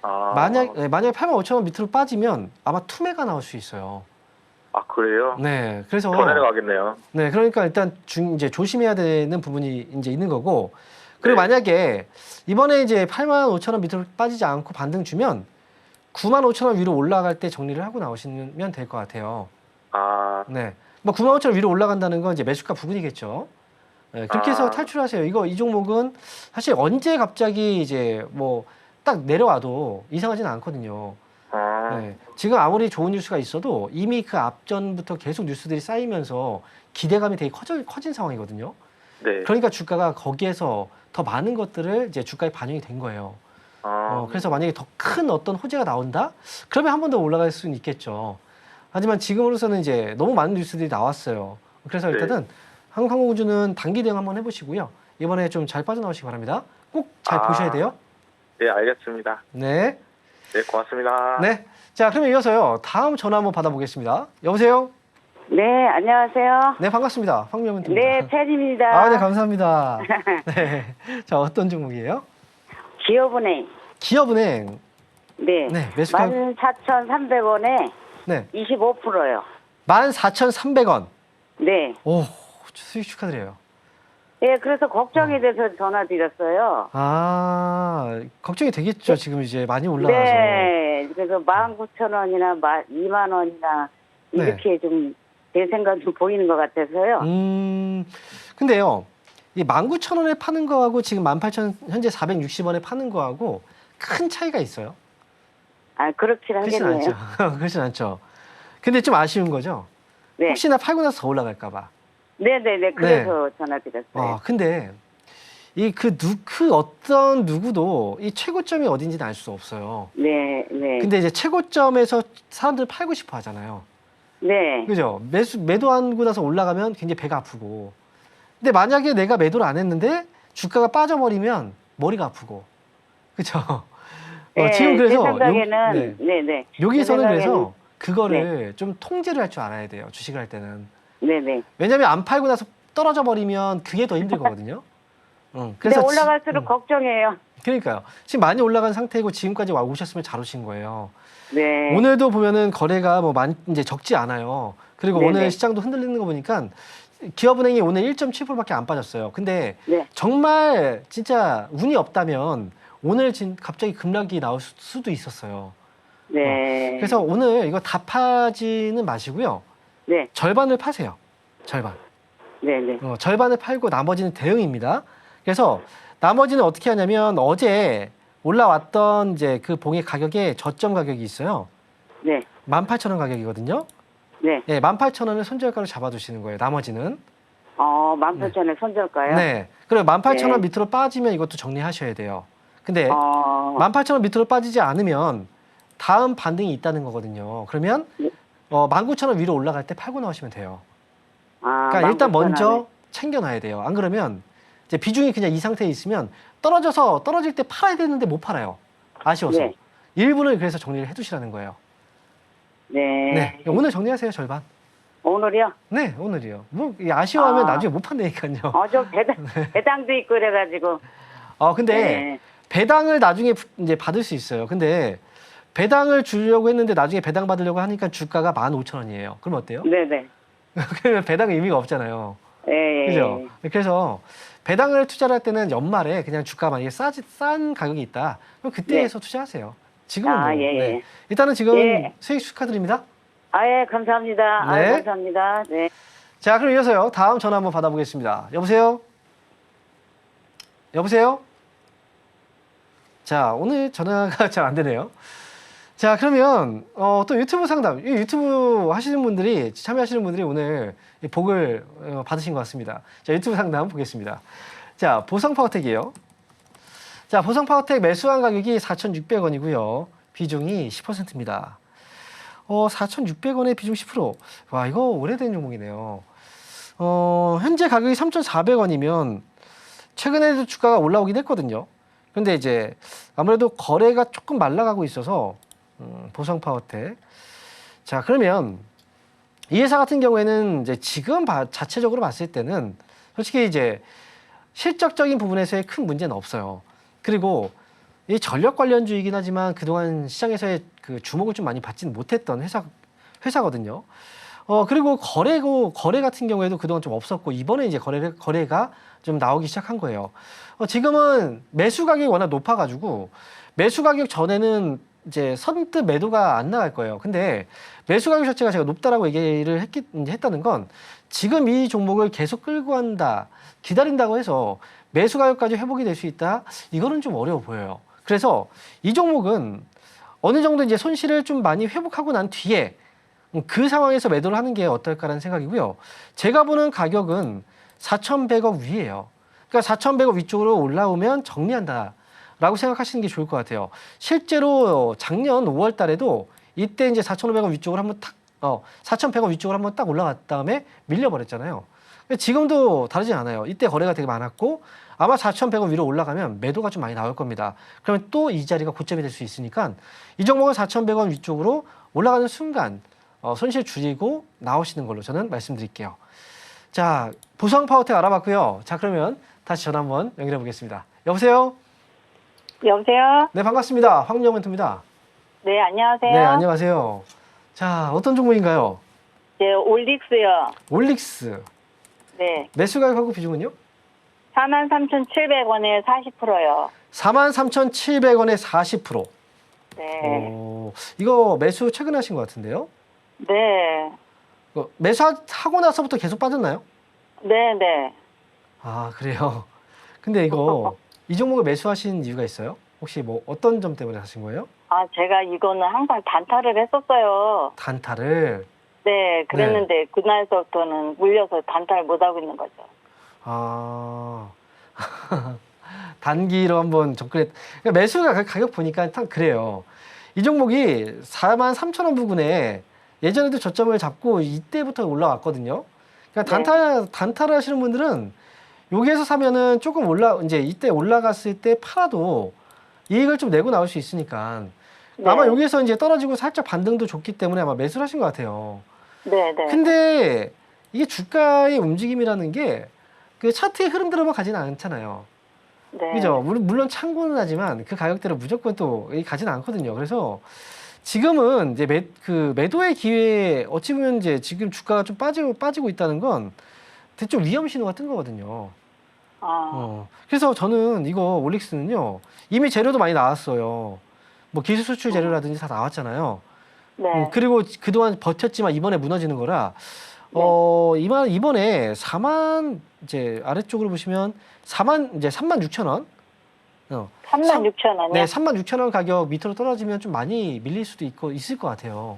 만약에 85,000원 밑으로 빠지면 아마 투매가 나올 수 있어요. 그래요? 네, 그래서 더 내려가겠네요. 네, 그러니까 일단 이제 조심해야 되는 부분이 이제 있는 거고, 그리고 네. 만약에 이번에 이제 85,000원 밑으로 빠지지 않고 반등 주면 95,000원 위로 올라갈 때 정리를 하고 나오시면 될 것 같아요. 네, 뭐 95,000원 위로 올라간다는 건 이제 매수가 부근이겠죠. 네, 그렇게 해서 탈출하세요. 이 종목은 사실 언제 갑자기 이제 뭐 딱 내려와도 이상하지는 않거든요. 네, 지금 아무리 좋은 뉴스가 있어도 이미 그 앞전부터 계속 뉴스들이 쌓이면서 기대감이 되게 커진 상황이거든요. 네. 그러니까 주가가 거기에서 더 많은 것들을 이제 주가에 반영이 된 거예요. 그래서 만약에 더 큰 어떤 호재가 나온다? 그러면 한 번 더 올라갈 수는 있겠죠. 하지만 지금으로서는 이제 너무 많은 뉴스들이 나왔어요. 그래서 네. 일단은 한국항공우주는 단기 대응 한번 해보시고요. 이번에 좀 잘 빠져나오시기 바랍니다. 꼭 잘 보셔야 돼요. 네, 알겠습니다. 네. 네, 고맙습니다. 네. 자, 그러면 이어서요. 다음 전화 한번 받아보겠습니다. 여보세요? 네, 안녕하세요. 네, 반갑습니다. 황명은입니다. 네, 팬입니다. 네, 감사합니다. 네. 자, 어떤 종목이에요? 기업은행. 기업은행. 네. 네, 매수가 14,300원에 네. 25%요. 14,300원. 네. 오, 수익 축하드려요. 네, 그래서 걱정이 돼서 전화 드렸어요. 걱정이 되겠죠. 지금 이제 많이 올라가서. 네. 그래서 19,000원이나 2만 원이나 이렇게 좀 제 생각도 보이는 것 같아서요. 근데요. 이 19,000원에 파는 거하고 지금 18,000 현재 460원에 파는 거하고 큰 차이가 있어요. 그렇긴 그렇진 하겠네요. 않죠. 그렇진 않죠. 근데 좀 아쉬운 거죠. 네. 혹시나 팔고 나서 더 올라갈까 봐. 네네네. 그래서 전화 드렸어요. 근데 그 어떤 누구도 이 최고점이 어딘지는 알 수 없어요. 네, 네. 근데 이제 최고점에서 사람들 팔고 싶어 하잖아요. 네. 그죠? 매도하고 나서 올라가면 굉장히 배가 아프고. 근데 만약에 내가 매도를 안 했는데 주가가 빠져버리면 머리가 아프고. 그렇죠. 예, 지금 그래서 제 생각에는 네. 네네. 여기서는 제 그래서 그거를 좀 통제를 할 줄 알아야 돼요. 주식을 할 때는. 네네. 왜냐하면 안 팔고 나서 떨어져 버리면 그게 더 힘들거든요. 근데 그래서 올라갈수록 걱정해요. 그러니까요. 지금 많이 올라간 상태이고 지금까지 와 오셨으면 잘 오신 거예요. 네. 오늘도 보면은 거래가 뭐 이제 적지 않아요. 그리고 네네. 오늘 시장도 흔들리는 거 보니까 기업은행이 오늘 1.7%밖에 안 빠졌어요. 근데 네. 정말 진짜 운이 없다면 오늘 갑자기 급락이 나올 수도 있었어요. 네. 그래서 오늘 이거 다 파지는 마시고요. 네. 절반을 파세요. 절반. 네네. 절반을 팔고 나머지는 대응입니다. 그래서 나머지는 어떻게 하냐면 어제 올라왔던 이제 그 봉의 가격에 저점 가격이 있어요. 네. 18,000원 가격이거든요. 네. 네, 18,000원을 손절가로 잡아두시는 거예요. 나머지는. 18,000원에 손절가요? 네. 그리고 18,000원 네. 밑으로 빠지면 이것도 정리하셔야 돼요. 근데 어, 18,000원 밑으로 빠지지 않으면 다음 반등이 있다는 거거든요. 그러면 네. 19,000원 위로 올라갈 때 팔고 나오시면 돼요. 아, 그러니까 일단 19,000원 먼저 챙겨놔야 돼요. 안 그러면 이제 비중이 그냥 이 상태에 있으면 떨어질 때 팔아야 되는데 못 팔아요. 아쉬워서. 네. 일부는 그래서 정리를 해두시라는 거예요. 네. 네. 오늘 정리하세요, 절반. 오늘이요? 네, 오늘이요. 뭐 아쉬워하면 아. 나중에 못 판다니까요. 좀 배당도 있고 그래가지고. 근데 네. 배당을 나중에 이제 받을 수 있어요. 근데 배당을 주려고 했는데 나중에 배당 받으려고 하니까 주가가 15,000원이에요. 그럼 어때요? 네네. 그러면 배당의 의미가 없잖아요. 예. 그죠? 그래서 배당을 투자를 할 때는 연말에 그냥 주가가 만약에 싼 가격이 있다. 그럼 그때 네. 해서 투자하세요. 지금은 아, 뭐. 예, 예. 네. 일단은 지금 예. 수익 축하드립니다. 예, 감사합니다. 네. 감사합니다. 네. 자, 그럼 이어서요. 다음 전화 한번 받아보겠습니다. 여보세요? 여보세요? 자, 오늘 전화가 잘 안 되네요. 자, 그러면 또 유튜브 상담, 이 유튜브 하시는 분들이 참여하시는 분들이 오늘 이 복을 받으신 것 같습니다. 자, 유튜브 상담 보겠습니다. 자, 보성파워텍이에요. 자, 보성파워텍 매수한 가격이 4,600원이고요. 비중이 10%입니다. 4,600원에 비중 10%. 와, 이거 오래된 종목이네요. 현재 가격이 3,400원이면 최근에도 주가가 올라오긴 했거든요. 근데 이제 아무래도 거래가 조금 말라가고 있어서 보성파워텍. 자, 그러면 이 회사 같은 경우에는 이제 지금 자체적으로 봤을 때는 솔직히 이제 실적적인 부분에서의 큰 문제는 없어요. 그리고 이 전력 관련주이긴 하지만 그동안 시장에서의 그 주목을 좀 많이 받지는 못했던 회사거든요. 그리고 거래 같은 경우에도 그동안 좀 없었고 이번에 이제 거래가 좀 나오기 시작한 거예요. 지금은 매수 가격이 워낙 높아가지고 매수 가격 전에는 이제 선뜻 매도가 안 나갈 거예요. 근데 매수 가격 자체가 제가 높다라고 얘기를 했다는 건 지금 이 종목을 계속 끌고 간다, 기다린다고 해서 매수 가격까지 회복이 될 수 있다? 이거는 좀 어려워 보여요. 그래서 이 종목은 어느 정도 이제 손실을 좀 많이 회복하고 난 뒤에 그 상황에서 매도를 하는 게 어떨까라는 생각이고요. 제가 보는 가격은 4,100원 위에요. 그러니까 4,100원 위쪽으로 올라오면 정리한다라고 생각하시는 게 좋을 것 같아요. 실제로 작년 5월 달에도 이때 이제 4,500원 위쪽으로 한번 4,100원 위쪽으로 한번 딱 올라갔 다음에 밀려버렸잖아요. 지금도 다르지 않아요. 이때 거래가 되게 많았고 아마 4,100원 위로 올라가면 매도가 좀 많이 나올 겁니다. 그러면 또 이 자리가 고점이 될 수 있으니까 이 종목은 4,100원 위쪽으로 올라가는 순간 손실 줄이고 나오시는 걸로 저는 말씀드릴게요. 자, 보성파워텍 알아봤고요. 자, 그러면 다시 전화 한번 연결해 보겠습니다. 여보세요? 여보세요? 네, 반갑습니다. 황영원 멘토입니다. 네, 안녕하세요. 네, 안녕하세요. 자, 어떤 종목인가요? 네, 올릭스요. 올릭스. 네, 매수 가격하고 비중은요? 43,700원에 40%요. 43,700원에 40%. 네. 이거 매수 최근에 하신 것 같은데요? 네. 매수하고 나서부터 계속 빠졌나요? 네, 네. 아, 그래요. 근데 이거 이 종목을 매수하신 이유가 있어요? 혹시 뭐 어떤 점 때문에 하신 거예요? 제가 이거는 항상 단타를 했었어요. 단타를. 네, 그랬는데 그날서부터는 물려서 단타를 못 하고 있는 거죠. 아. 단기로 한번 접근했. 그러니까 매수가 가격 보니까 참 그래요. 이 종목이 43,000원 부근에 예전에도 저점을 잡고 이때부터 올라왔거든요. 그러니까 단타를 하시는 분들은 여기에서 사면은 조금 이제 이때 올라갔을 때 팔아도 이익을 좀 내고 나올 수 있으니까 네. 아마 여기서 이제 떨어지고 살짝 반등도 좋기 때문에 아마 매수를 하신 것 같아요. 네, 네. 근데 이게 주가의 움직임이라는 게 그 차트의 흐름대로만 가지는 않잖아요. 네. 그죠? 물론 참고는 하지만 그 가격대로 무조건 또 가지는 않거든요. 그래서 지금은 이제 매도의 기회에 어찌 보면 이제 지금 주가가 좀 빠지고 있다는 건 되게 좀 위험 신호가 뜬 거거든요. 그래서 저는 이거 올릭스는요, 이미 재료도 많이 나왔어요. 뭐 기술 수출 재료라든지 다 나왔잖아요. 네. 그리고 그동안 버텼지만 이번에 무너지는 거라, 이번에 4만, 이제 아래쪽으로 보시면 3만 6천 원? 36,000원이요? 네, 3만 6천 원 가격 밑으로 떨어지면 좀 많이 밀릴 수도 있을 것 같아요.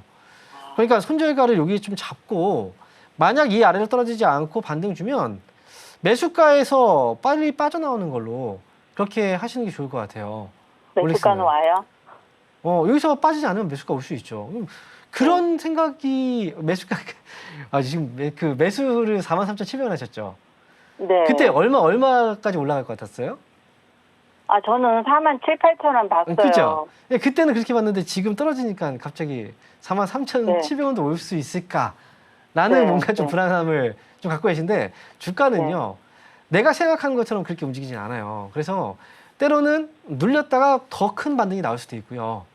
그러니까 손절가를 여기 좀 잡고, 만약 이 아래로 떨어지지 않고 반등 주면 매수가에서 빨리 빠져나오는 걸로 그렇게 하시는 게 좋을 것 같아요. 매수가는 와요? 여기서 빠지지 않으면 매수가 올 수 있죠. 그런 생각이 지금 그 매수를 43,700원 하셨죠? 네. 그때 얼마까지 올라갈 것 같았어요? 저는 47,000원 봤어요. 그죠? 그때는 그렇게 봤는데 지금 떨어지니까 갑자기 43,700원도 올 수 있을까라는 네, 뭔가 좀 네. 불안함을 좀 갖고 계신데, 주가는요, 내가 생각하는 것처럼 그렇게 움직이진 않아요. 그래서 때로는 눌렸다가 더 큰 반등이 나올 수도 있고요.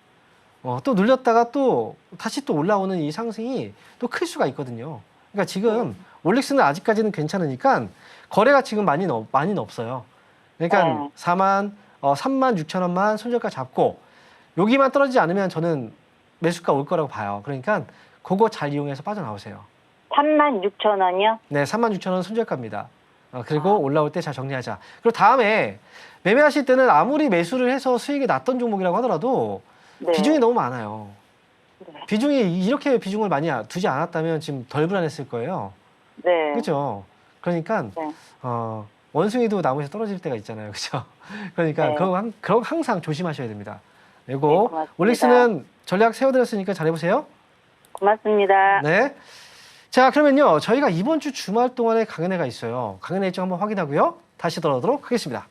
또 눌렸다가 또 다시 또 올라오는 이 상승이 또 클 수가 있거든요. 그러니까 지금 올릭스는 아직까지는 괜찮으니까 거래가 지금 많이는 없어요. 그러니까 3만 6천 원만 손절가 잡고 여기만 떨어지지 않으면 저는 매수가 올 거라고 봐요. 그러니까 그거 잘 이용해서 빠져나오세요. 36,000원이요? 네, 3만 6천 원 손절가입니다. 그리고 올라올 때 잘 정리하자. 그리고 다음에 매매하실 때는 아무리 매수를 해서 수익이 났던 종목이라고 하더라도 네. 비중이 너무 많아요. 네. 비중이 이렇게 비중을 많이 두지 않았다면 지금 덜 불안했을 거예요. 네. 그렇죠? 그러니까 네. 원숭이도 나무에서 떨어질 때가 있잖아요. 그렇죠? 그러니까 네. 그거 항상 조심하셔야 됩니다. 네, 이거 고맙습니다. 올릭스는 전략 세워드렸으니까 잘해보세요. 고맙습니다. 네. 자, 그러면요, 저희가 이번 주 주말 동안에 강연회가 있어요. 강연회 일정 한번 확인하고요, 다시 돌아오도록 하겠습니다.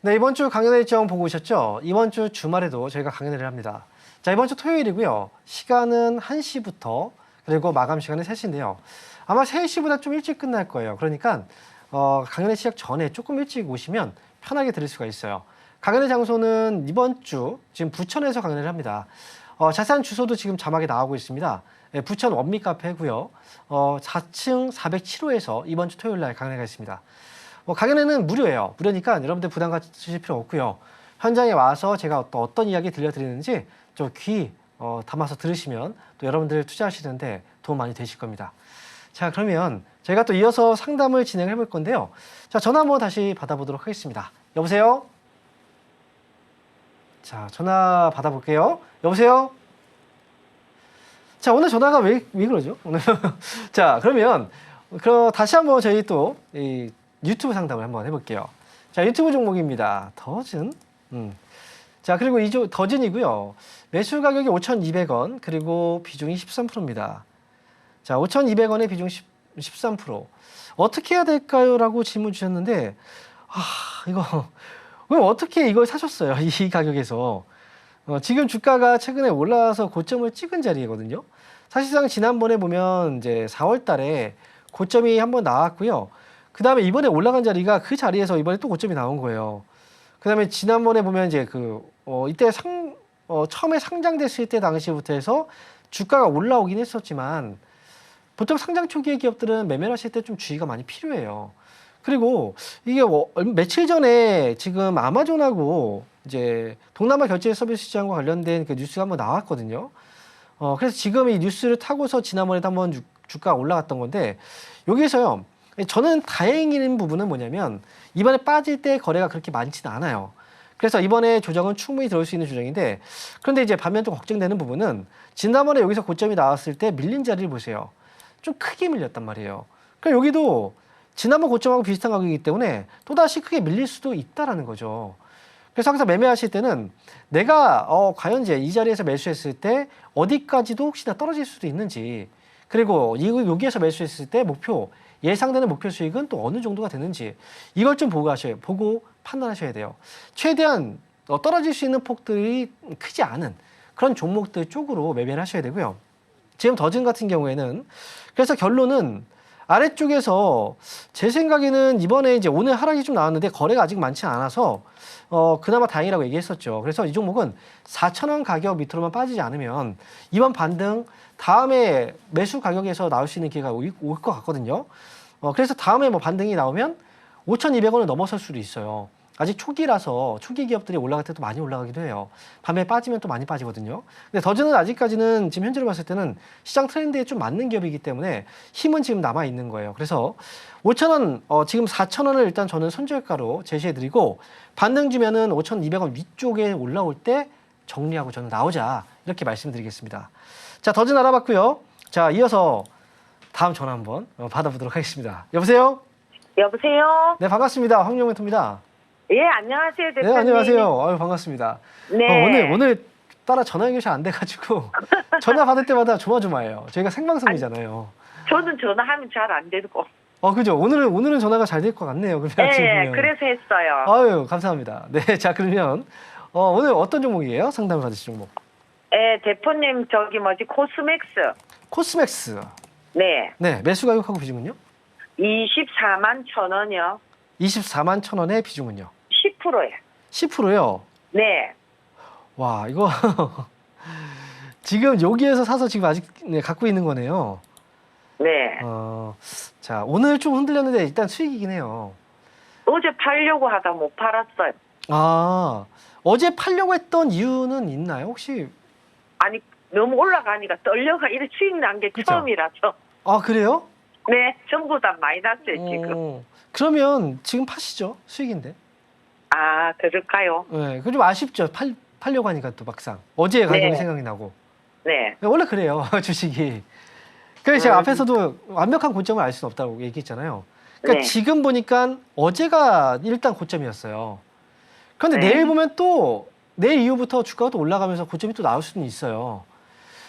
네, 이번 주 강연회 일정 보고 오셨죠? 이번 주 주말에도 저희가 강연회를 합니다. 자, 이번 주 토요일이고요. 시간은 1시부터, 그리고 마감 시간은 3시인데요. 아마 3시보다 좀 일찍 끝날 거예요. 그러니까 강연회 시작 전에 조금 일찍 오시면 편하게 들을 수가 있어요. 강연회 장소는 이번 주 지금 부천에서 강연회를 합니다. 자세한 주소도 지금 자막에 나오고 있습니다. 네, 부천 원미 카페고요. 4층 407호에서 이번 주 토요일 날 강연회가 있습니다. 강연회는 무료예요. 무료니까 여러분들 부담 가지실 필요 없고요. 현장에 와서 제가 어떤 이야기 들려드리는지 좀 귀 담아서 들으시면 또 여러분들 투자하시는데 도움 많이 되실 겁니다. 자, 그러면 저희가 또 이어서 상담을 진행해 볼 건데요. 자, 전화 한번 다시 받아보도록 하겠습니다. 여보세요? 자, 전화 받아볼게요. 여보세요? 자, 오늘 전화가 왜 그러죠? 오늘 자, 그러면 다시 한번 저희 또 유튜브 상담을 한번 해볼게요. 자, 유튜브 종목입니다. 더즌. 자, 그리고 더즌이고요. 매수 가격이 5,200원, 그리고 비중이 13%입니다. 자, 5,200원의 비중 13%. 어떻게 해야 될까요? 라고 질문 주셨는데, 그럼 어떻게 이걸 사셨어요? 이 가격에서. 지금 주가가 최근에 올라와서 고점을 찍은 자리거든요. 사실상 지난번에 보면 이제 4월 달에 고점이 한번 나왔고요. 그 다음에 이번에 올라간 자리가 그 자리에서 이번에 또 고점이 나온 거예요. 그 다음에 지난번에 보면 이제 이때 처음에 상장됐을 때 당시부터 해서 주가가 올라오긴 했었지만 보통 상장 초기의 기업들은 매매를 하실 때 좀 주의가 많이 필요해요. 그리고 이게 며칠 전에 지금 아마존하고 이제 동남아 결제 서비스 시장과 관련된 그 뉴스가 한번 나왔거든요. 그래서 지금 이 뉴스를 타고서 지난번에도 한번 주가가 올라갔던 건데 여기서요. 저는 다행인 부분은 뭐냐면 이번에 빠질 때 거래가 그렇게 많지는 않아요. 그래서 이번에 조정은 충분히 들어올 수 있는 조정인데 그런데 이제 반면 좀 걱정되는 부분은 지난번에 여기서 고점이 나왔을 때 밀린 자리를 보세요. 좀 크게 밀렸단 말이에요. 그러니까 여기도 지난번 고점하고 비슷한 가격이기 때문에 또다시 크게 밀릴 수도 있다라는 거죠. 그래서 항상 매매하실 때는 내가 과연 이제 이 자리에서 매수했을 때 어디까지도 혹시나 떨어질 수도 있는지 그리고 여기에서 매수했을 때 예상되는 목표 수익은 또 어느 정도가 되는지 이걸 좀 보고 판단하셔야 돼요. 최대한 떨어질 수 있는 폭들이 크지 않은 그런 종목들 쪽으로 매매를 하셔야 되고요. 지금 더즌 같은 경우에는 그래서 결론은 아래쪽에서 제 생각에는 이번에 이제 오늘 하락이 좀 나왔는데 거래가 아직 많지 않아서 그나마 다행이라고 얘기했었죠. 그래서 이 종목은 4,000원 가격 밑으로만 빠지지 않으면 이번 반등 다음에 매수 가격에서 나올 수 있는 기회가 올 것 같거든요. 그래서 다음에 뭐 반등이 나오면 5,200원을 넘어설 수도 있어요. 아직 초기라서 초기 기업들이 올라갈 때도 많이 올라가기도 해요. 밤에 빠지면 또 많이 빠지거든요. 근데 더즈는 아직까지는 지금 현재로 봤을 때는 시장 트렌드에 좀 맞는 기업이기 때문에 힘은 지금 남아 있는 거예요. 그래서 5,000원, 지금 4,000원을 일단 저는 손절가로 제시해드리고 반등 주면은 5,200원 위쪽에 올라올 때 정리하고 저는 나오자 이렇게 말씀드리겠습니다. 자, 더즈 알아봤고요. 자, 이어서 다음 전화 한번 받아보도록 하겠습니다. 여보세요? 여보세요? 네, 반갑습니다. 황영멘토입니다. 예, 안녕하세요, 대표님. 네, 안녕하세요. 아유, 반갑습니다. 네. 오늘 따라 전화 연결이 잘 안 돼가지고 전화 받을 때마다 조마조마해요. 저희가 생방송이잖아요. 저는 전화하면 잘 안 되고. 그죠. 오늘은 전화가 잘 될 것 같네요. 그러면 예, 지금 보면. 그래서 했어요. 아유, 감사합니다. 네, 자, 그러면 오늘 어떤 종목이에요? 상담을 받으실 종목. 예, 대표님, 코스맥스. 코스맥스. 네. 네, 매수 가격하고 비중은요? 24만 1,000원이요. 24만 1,000원의 비중은요? 10%요. 10%요? 네. 와, 이거 지금 여기에서 사서 지금 아직 갖고 있는 거네요. 네. 자, 오늘 좀 흔들렸는데 일단 수익이긴 해요. 어제 팔려고 하다 못 팔았어요. 아, 어제 팔려고 했던 이유는 있나요? 혹시? 아니, 너무 올라가니까 떨려가 이렇게 수익 난 게 그쵸? 처음이라서. 아, 그래요? 네, 전부 다 마이너스예요, 지금. 그러면 지금 파시죠? 수익인데. 아, 그럴까요? 네, 그 좀 아쉽죠. 팔려고 하니까 또 막상. 어제 가격이 네. 생각이 나고. 네. 원래 그래요, 주식이. 그래서 제가 앞에서도 완벽한 고점을 알 수는 없다고 얘기했잖아요. 그러니까 네. 지금 보니까 어제가 일단 고점이었어요. 그런데 네. 내일 보면 또 내일 이후부터 주가가 또 올라가면서 고점이 또 나올 수는 있어요.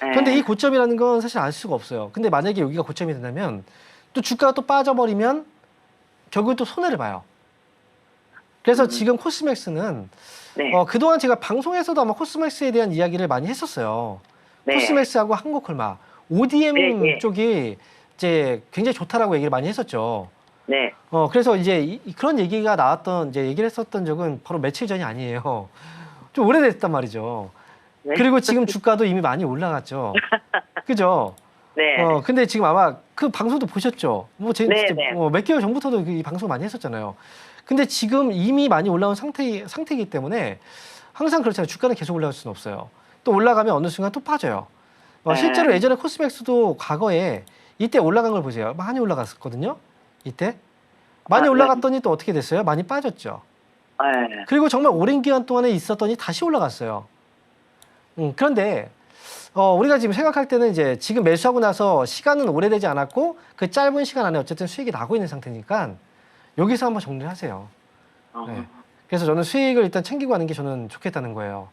그런데 이 고점이라는 건 사실 알 수가 없어요. 근데 만약에 여기가 고점이 된다면 또 주가가 또 빠져버리면 결국은 또 손해를 봐요. 그래서 지금 코스맥스는 네. 그동안 제가 방송에서도 아마 코스맥스에 대한 이야기를 많이 했었어요. 네. 코스맥스하고 한국콜마, ODM 네, 네. 쪽이 이제 굉장히 좋다라고 얘기를 많이 했었죠. 네. 그래서 이제 그런 얘기가 나왔던, 이제 얘기를 했었던 적은 바로 며칠 전이 아니에요. 좀 오래됐단 말이죠. 네. 그리고 지금 주가도 이미 많이 올라갔죠. 그죠? 네. 근데 지금 아마 그 방송도 보셨죠? 네, 네. 몇 개월 전부터도 이 방송 많이 했었잖아요. 근데 지금 이미 많이 올라온 상태이기 때문에 항상 그렇잖아요. 주가는 계속 올라갈 수는 없어요. 또 올라가면 어느 순간 또 빠져요. 실제로 예전에 코스맥스도 과거에 이때 올라간 걸 보세요. 많이 올라갔었거든요. 이때. 많이 네. 올라갔더니 또 어떻게 됐어요? 많이 빠졌죠. 네. 그리고 정말 오랜 기간 동안에 있었더니 다시 올라갔어요. 그런데 우리가 지금 생각할 때는 이제 지금 매수하고 나서 시간은 오래되지 않았고 그 짧은 시간 안에 어쨌든 수익이 나고 있는 상태니까 여기서 한번 정리를 하세요. 네. 그래서 저는 수익을 일단 챙기고 하는 게 저는 좋겠다는 거예요.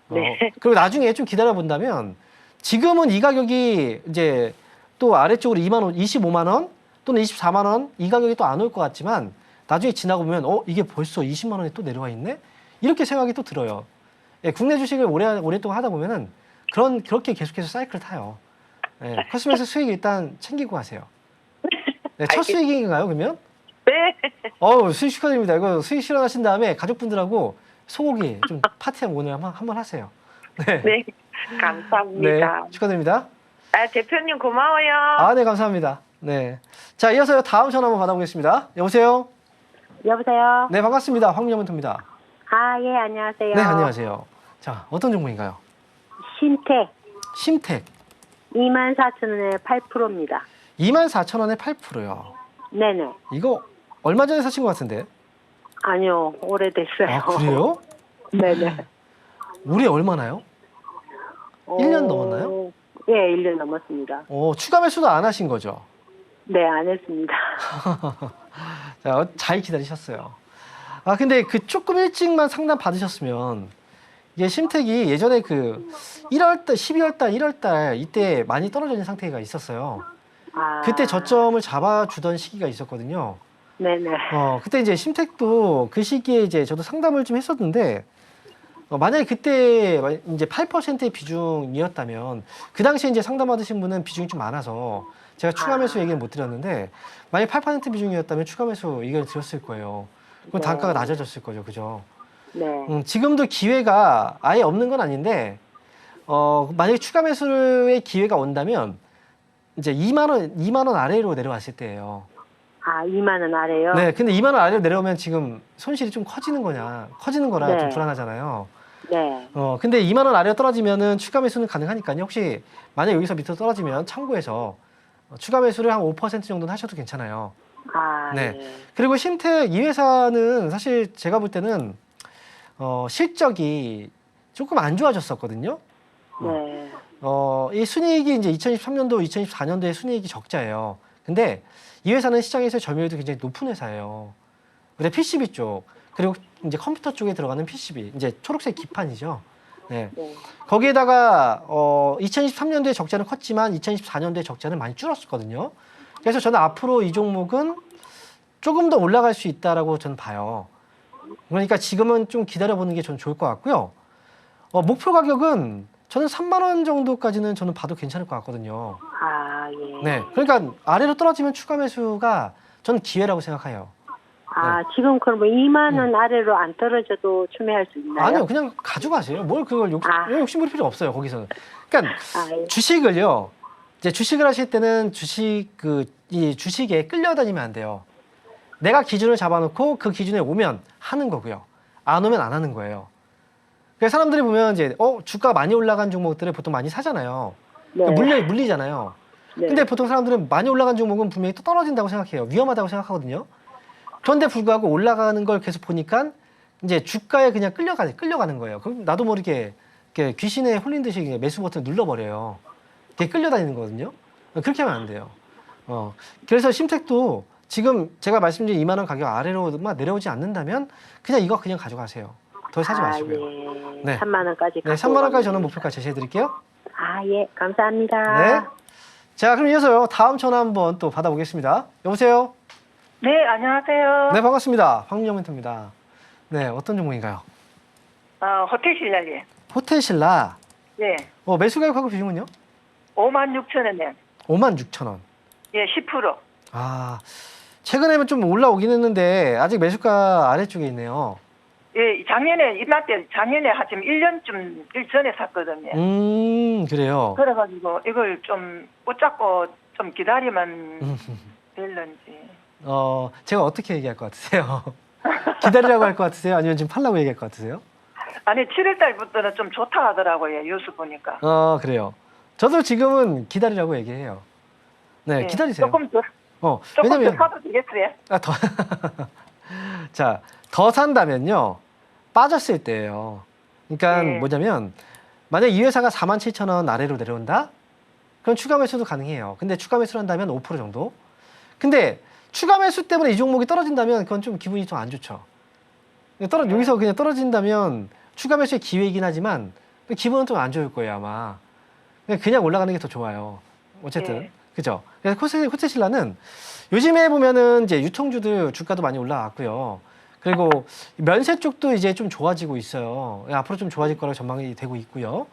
네. 그리고 나중에 좀 기다려 본다면 지금은 이 가격이 이제 또 아래쪽으로 25만 원 또는 24만 원 이 가격이 또 안 올 것 같지만 나중에 지나고 보면 이게 벌써 20만 원에 또 내려와 있네? 이렇게 생각이 또 들어요. 예, 국내 주식을 오랫동안 하다 보면은 그렇게 계속해서 사이클을 타요. 예, 코스맥스 수익 일단 챙기고 가세요. 네, 첫 수익인가요, 그러면? 네. 수익 축하드립니다. 이거 수익 실현하신 다음에 가족분들하고 소고기 좀 파티 오늘 한번 하세요. 네. 네. 감사합니다. 네, 축하드립니다. 아, 대표님 고마워요. 아, 네, 감사합니다. 네. 자, 이어서 다음 전화 한번 받아보겠습니다. 여보세요? 여보세요? 네, 반갑습니다. 황명문입니다. 아, 예, 안녕하세요. 네, 안녕하세요. 자, 어떤 종목인가요? 신택 심택. 24,000원에 8%입니다. 24,000원에 8%요. 네네. 이거 얼마 전에 사신 것 같은데? 아니요, 오래됐어요. 아, 그래요? 네네. 우리 얼마나요? 1년 넘었나요? 예, 1년 넘었습니다. 추가 매수도 안 하신 거죠? 네, 안 했습니다. 자, 잘 기다리셨어요. 아, 근데 그 조금 일찍만 상담 받으셨으면 이게 심택이 예전에 그 1월달, 12월달, 1월달 이때 많이 떨어져 있는 상태가 있었어요. 아, 그때 저점을 잡아주던 시기가 있었거든요. 네네. 그때 이제 심택도 그 시기에 이제 저도 상담을 좀 했었는데 만약에 그때 이제 8%의 비중이었다면 그 당시에 이제 상담 받으신 분은 비중이 좀 많아서 제가 추가 매수 얘기는 못 드렸는데 만약에 8% 비중이었다면 추가 매수 얘기를 드렸을 거예요. 그럼 네. 단가가 낮아졌을 거죠, 그죠? 네. 지금도 기회가 아예 없는 건 아닌데 만약에 추가 매수의 기회가 온다면 이제 2만 원 아래로 내려왔을 때예요. 아, 2만 원 아래요? 네, 근데 2만 원 아래로 내려오면 지금 손실이 좀 커지는 거라 네. 좀 불안하잖아요. 네. 근데 2만 원 아래로 떨어지면은 추가 매수는 가능하니까요. 혹시 만약 여기서 밑으로 떨어지면 참고해서 추가 매수를 한 5% 정도는 하셔도 괜찮아요. 아, 네. 네. 그리고 심택 이 회사는 사실 제가 볼 때는 실적이 조금 안 좋아졌었거든요. 네. 이 순이익이 이제 2023년도, 2024년도에 순이익이 적자예요. 근데 이 회사는 시장에서 점유율도 굉장히 높은 회사예요. 근데 PCB 쪽, 그리고 이제 컴퓨터 쪽에 들어가는 PCB, 이제 초록색 기판이죠. 네. 네. 거기에다가 2023년도에 적자는 컸지만 2024년도에 적자는 많이 줄었었거든요. 그래서 저는 앞으로 이 종목은 조금 더 올라갈 수 있다라고 저는 봐요. 그러니까 지금은 좀 기다려보는 게 저는 좋을 것 같고요. 목표 가격은 저는 3만 원 정도까지는 저는 봐도 괜찮을 것 같거든요. 아, 예. 네, 그러니까 아래로 떨어지면 추가 매수가 저는 기회라고 생각해요. 아, 지금 그러면 2만 원 아래로 안 떨어져도 추매할 수 있나요? 아니요, 그냥 가져가세요. 뭘 그걸 욕심 부릴 필요 없어요, 거기서는. 그러니까 아, 예. 주식을요, 이제 주식을 하실 때는 이 주식에 끌려다니면 안 돼요. 내가 기준을 잡아놓고 그 기준에 오면 하는 거고요. 안 오면 안 하는 거예요. 그래서 사람들이 보면 이제 주가 많이 올라간 종목들을 보통 많이 사잖아요. 네. 그러니까 물리잖아요. 네. 근데 보통 사람들은 많이 올라간 종목은 분명히 또 떨어진다고 생각해요. 위험하다고 생각하거든요. 그런데 불구하고 올라가는 걸 계속 보니까 이제 주가에 그냥 끌려가는 거예요. 그럼 나도 모르게 이렇게 귀신에 홀린 듯이 그냥 매수 버튼을 눌러버려요. 이렇게 끌려다니는 거거든요. 그렇게 하면 안 돼요. 그래서 심택도 지금 제가 말씀드린 2만 원 가격 아래로만 내려오지 않는다면 그냥 이거 그냥 가져가세요. 더 사지 마시고요. 예. 네. 3만 원까지. 네, 3만 원까지 저는 목표가치 제시해 드릴게요. 아, 예. 감사합니다. 네. 자, 그럼 이어서요. 다음 전화 한번 또 받아보겠습니다. 여보세요? 네, 안녕하세요. 네, 반갑습니다. 황민영 멘토입니다. 네, 어떤 종목인가요? 호텔 신라님. 호텔 신라. 네. 매수 가격하고 비중은요? 56,000원에. 56,000원. 예, 10%. 아, 최근에는 좀 올라오긴 했는데 아직 매수가 아래쪽에 있네요. 예, 작년에 지금 1년쯤 전에 샀거든요. 그래요. 그래가지고 이걸 좀 붙잡고 좀 기다리면 될런지. 제가 어떻게 얘기할 것 같으세요? 기다리라고 할 것 같으세요? 아니면 지금 팔라고 얘기할 것 같으세요? 아니 7월 달부터는 좀 좋다 하더라고요. 뉴스 보니까. 그래요. 저도 지금은 기다리라고 얘기해요. 네, 예, 기다리세요. 조금 더 왜냐면 사도 되겠어요? 자, 더 산다면요. 빠졌을 때예요. 그러니까 네. 뭐냐면 만약 이 회사가 47,000원 아래로 내려온다? 그럼 추가 매수도 가능해요. 근데 추가 매수를 한다면 5% 정도? 근데 추가 매수 때문에 이 종목이 떨어진다면 그건 좀 기분이 좀 안 좋죠. 여기서 그냥 떨어진다면 추가 매수의 기회이긴 하지만 기분은 좀 안 좋을 거예요, 아마. 그냥 올라가는 게 더 좋아요. 어쨌든. 네. 그죠? 그래서 호텔신라는 요즘에 보면은 이제 유통주들 주가도 많이 올라왔고요. 그리고 면세 쪽도 이제 좀 좋아지고 있어요. 앞으로 좀 좋아질 거라고 전망이 되고 있고요.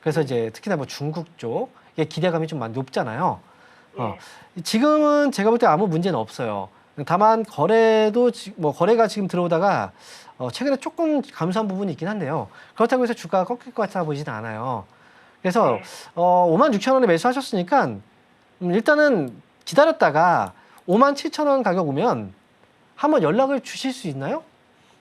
그래서 이제 특히나 뭐 중국 쪽에 기대감이 좀 많이 높잖아요. 지금은 제가 볼 때 아무 문제는 없어요. 다만 거래가 지금 들어오다가 최근에 조금 감소한 부분이 있긴 한데요. 그렇다고 해서 주가가 꺾일 것 같아 보이지는 않아요. 그래서 네. 56,000원에 매수하셨으니까 일단은 기다렸다가 57,000원 가격 오면 한번 연락을 주실 수 있나요?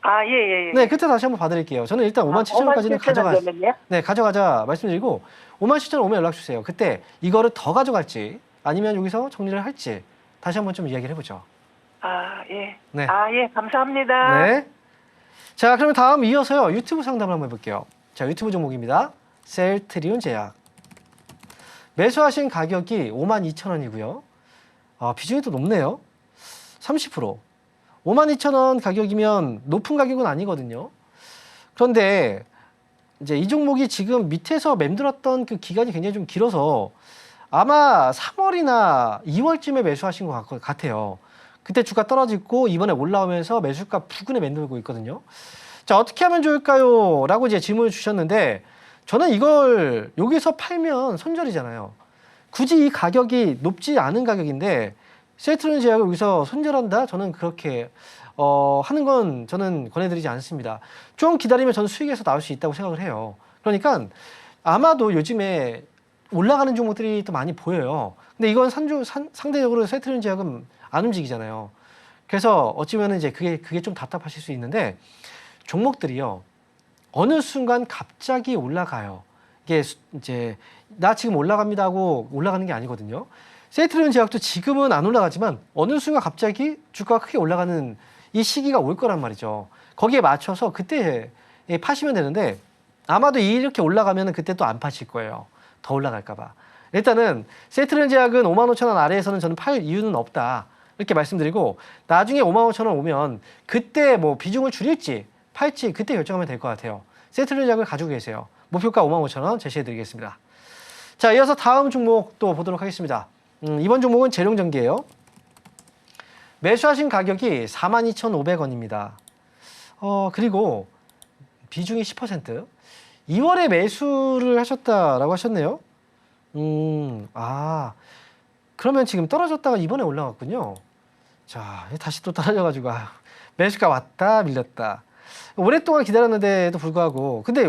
아, 예, 예, 예. 네, 그때 다시 한번 봐드릴게요. 저는 일단 57,000원까지는 57,000원 되면요? 가져가자 말씀드리고 57,000원 오면 연락 주세요. 그때 이거를 더 가져갈지 아니면 여기서 정리를 할지 다시 한번 좀 이야기를 해보죠. 아, 예. 네. 아, 예, 감사합니다. 네. 자, 그러면 다음 이어서요. 유튜브 상담을 한번 해볼게요. 자, 유튜브 종목입니다. 셀트리온 제약. 매수하신 가격이 52,000원이고요. 비중이 또 높네요. 30%. 52,000원 가격이면 높은 가격은 아니거든요. 그런데 이제 이 종목이 지금 밑에서 맴돌았던 그 기간이 굉장히 좀 길어서 아마 3월이나 2월쯤에 매수하신 것 같아요. 그때 주가 떨어지고 이번에 올라오면서 매수가 부근에 맴돌고 있거든요. 자, 어떻게 하면 좋을까요? 라고 이제 질문을 주셨는데 저는 이걸 여기서 팔면 손절이잖아요. 굳이 이 가격이 높지 않은 가격인데 셀트리온 제약을 여기서 손절한다? 저는 그렇게 하는 건 저는 권해드리지 않습니다. 좀 기다리면 저는 수익에서 나올 수 있다고 생각을 해요. 그러니까 아마도 요즘에 올라가는 종목들이 또 많이 보여요. 근데 이건 상대적으로 셀트리온 제약은 안 움직이잖아요. 그래서 어찌면 이제 그게 좀 답답하실 수 있는데 종목들이요. 어느 순간 갑자기 올라가요. 이게 이제 나 지금 올라갑니다 하고 올라가는 게 아니거든요. 셀트리온 제약도 지금은 안 올라가지만 어느 순간 갑자기 주가가 크게 올라가는 이 시기가 올 거란 말이죠. 거기에 맞춰서 그때 파시면 되는데 아마도 이렇게 올라가면 그때 또 안 파실 거예요. 더 올라갈까 봐. 일단은 셀트리온 제약은 55,000원 아래에서는 저는 팔 이유는 없다. 이렇게 말씀드리고 나중에 55,000원 오면 그때 뭐 비중을 줄일지 팔지 그때 결정하면 될 것 같아요. 셀트리온 제약을 가지고 계세요. 목표가 55,000원 제시해드리겠습니다. 자, 이어서 다음 종목 또 보도록 하겠습니다. 이번 종목은 재룡전기예요. 매수하신 가격이 42,500원입니다. 그리고 비중이 10%. 2월에 매수를 하셨다라고 하셨네요. 그러면 지금 떨어졌다가 이번에 올라갔군요. 자, 다시 또 떨어져가지고 매수가 왔다 밀렸다. 오랫동안 기다렸는데도 불구하고 근데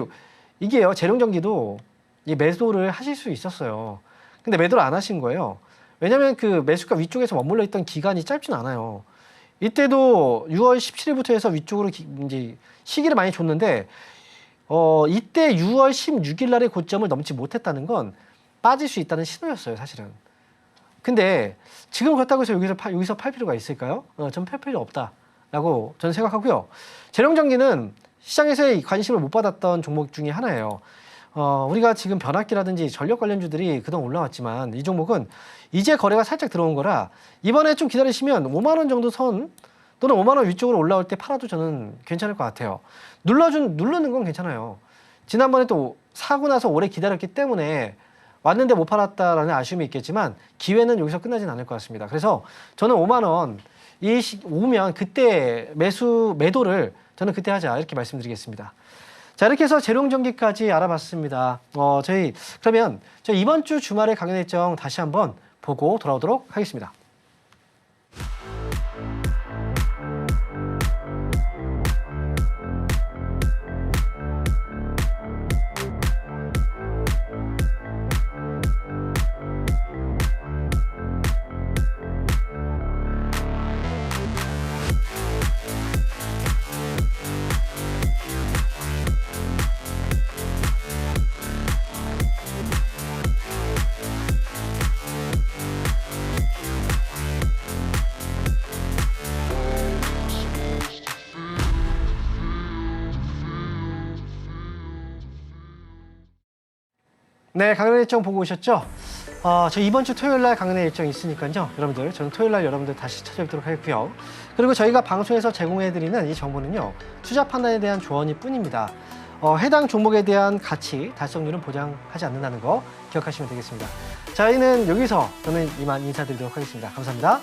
이게요. 재룡전기도 이 매도를 하실 수 있었어요. 근데 매도를 안 하신 거예요. 왜냐면 그 매수가 위쪽에서 머물러 있던 기간이 짧진 않아요. 이때도 6월 17일부터 해서 위쪽으로 이제 시기를 많이 줬는데 이때 6월 16일 날의 고점을 넘지 못했다는 건 빠질 수 있다는 신호였어요, 사실은. 근데 지금 그렇다고 해서 여기서 팔 필요가 있을까요? 전 팔 필요 없다라고 저는 생각하고요. 재룡전기는 시장에서의 관심을 못 받았던 종목 중에 하나예요. 우리가 지금 변압기라든지 전력 관련주들이 그동안 올라왔지만 이 종목은 이제 거래가 살짝 들어온 거라 이번에 좀 기다리시면 5만 원 정도 선 또는 5만 원 위쪽으로 올라올 때 팔아도 저는 괜찮을 것 같아요. 누르는 건 괜찮아요. 지난번에 또 사고 나서 오래 기다렸기 때문에 왔는데 못 팔았다라는 아쉬움이 있겠지만 기회는 여기서 끝나진 않을 것 같습니다. 그래서 저는 5만 원 오면 그때 매도를 저는 그때 하자 이렇게 말씀드리겠습니다. 자, 이렇게 해서 재룡전기까지 알아봤습니다. 그러면 저희 이번 주 주말의 강연 일정 다시 한번 보고 돌아오도록 하겠습니다. 네, 강연 일정 보고 오셨죠? 저 이번 주 토요일 날 강연 일정이 있으니까요. 여러분들, 저는 토요일 날 여러분들 다시 찾아뵙도록 하겠고요. 그리고 저희가 방송에서 제공해드리는 이 정보는요, 투자 판단에 대한 조언일 뿐입니다. 해당 종목에 대한 가치, 달성률은 보장하지 않는다는 거 기억하시면 되겠습니다. 저희는 여기서 저는 이만 인사드리도록 하겠습니다. 감사합니다.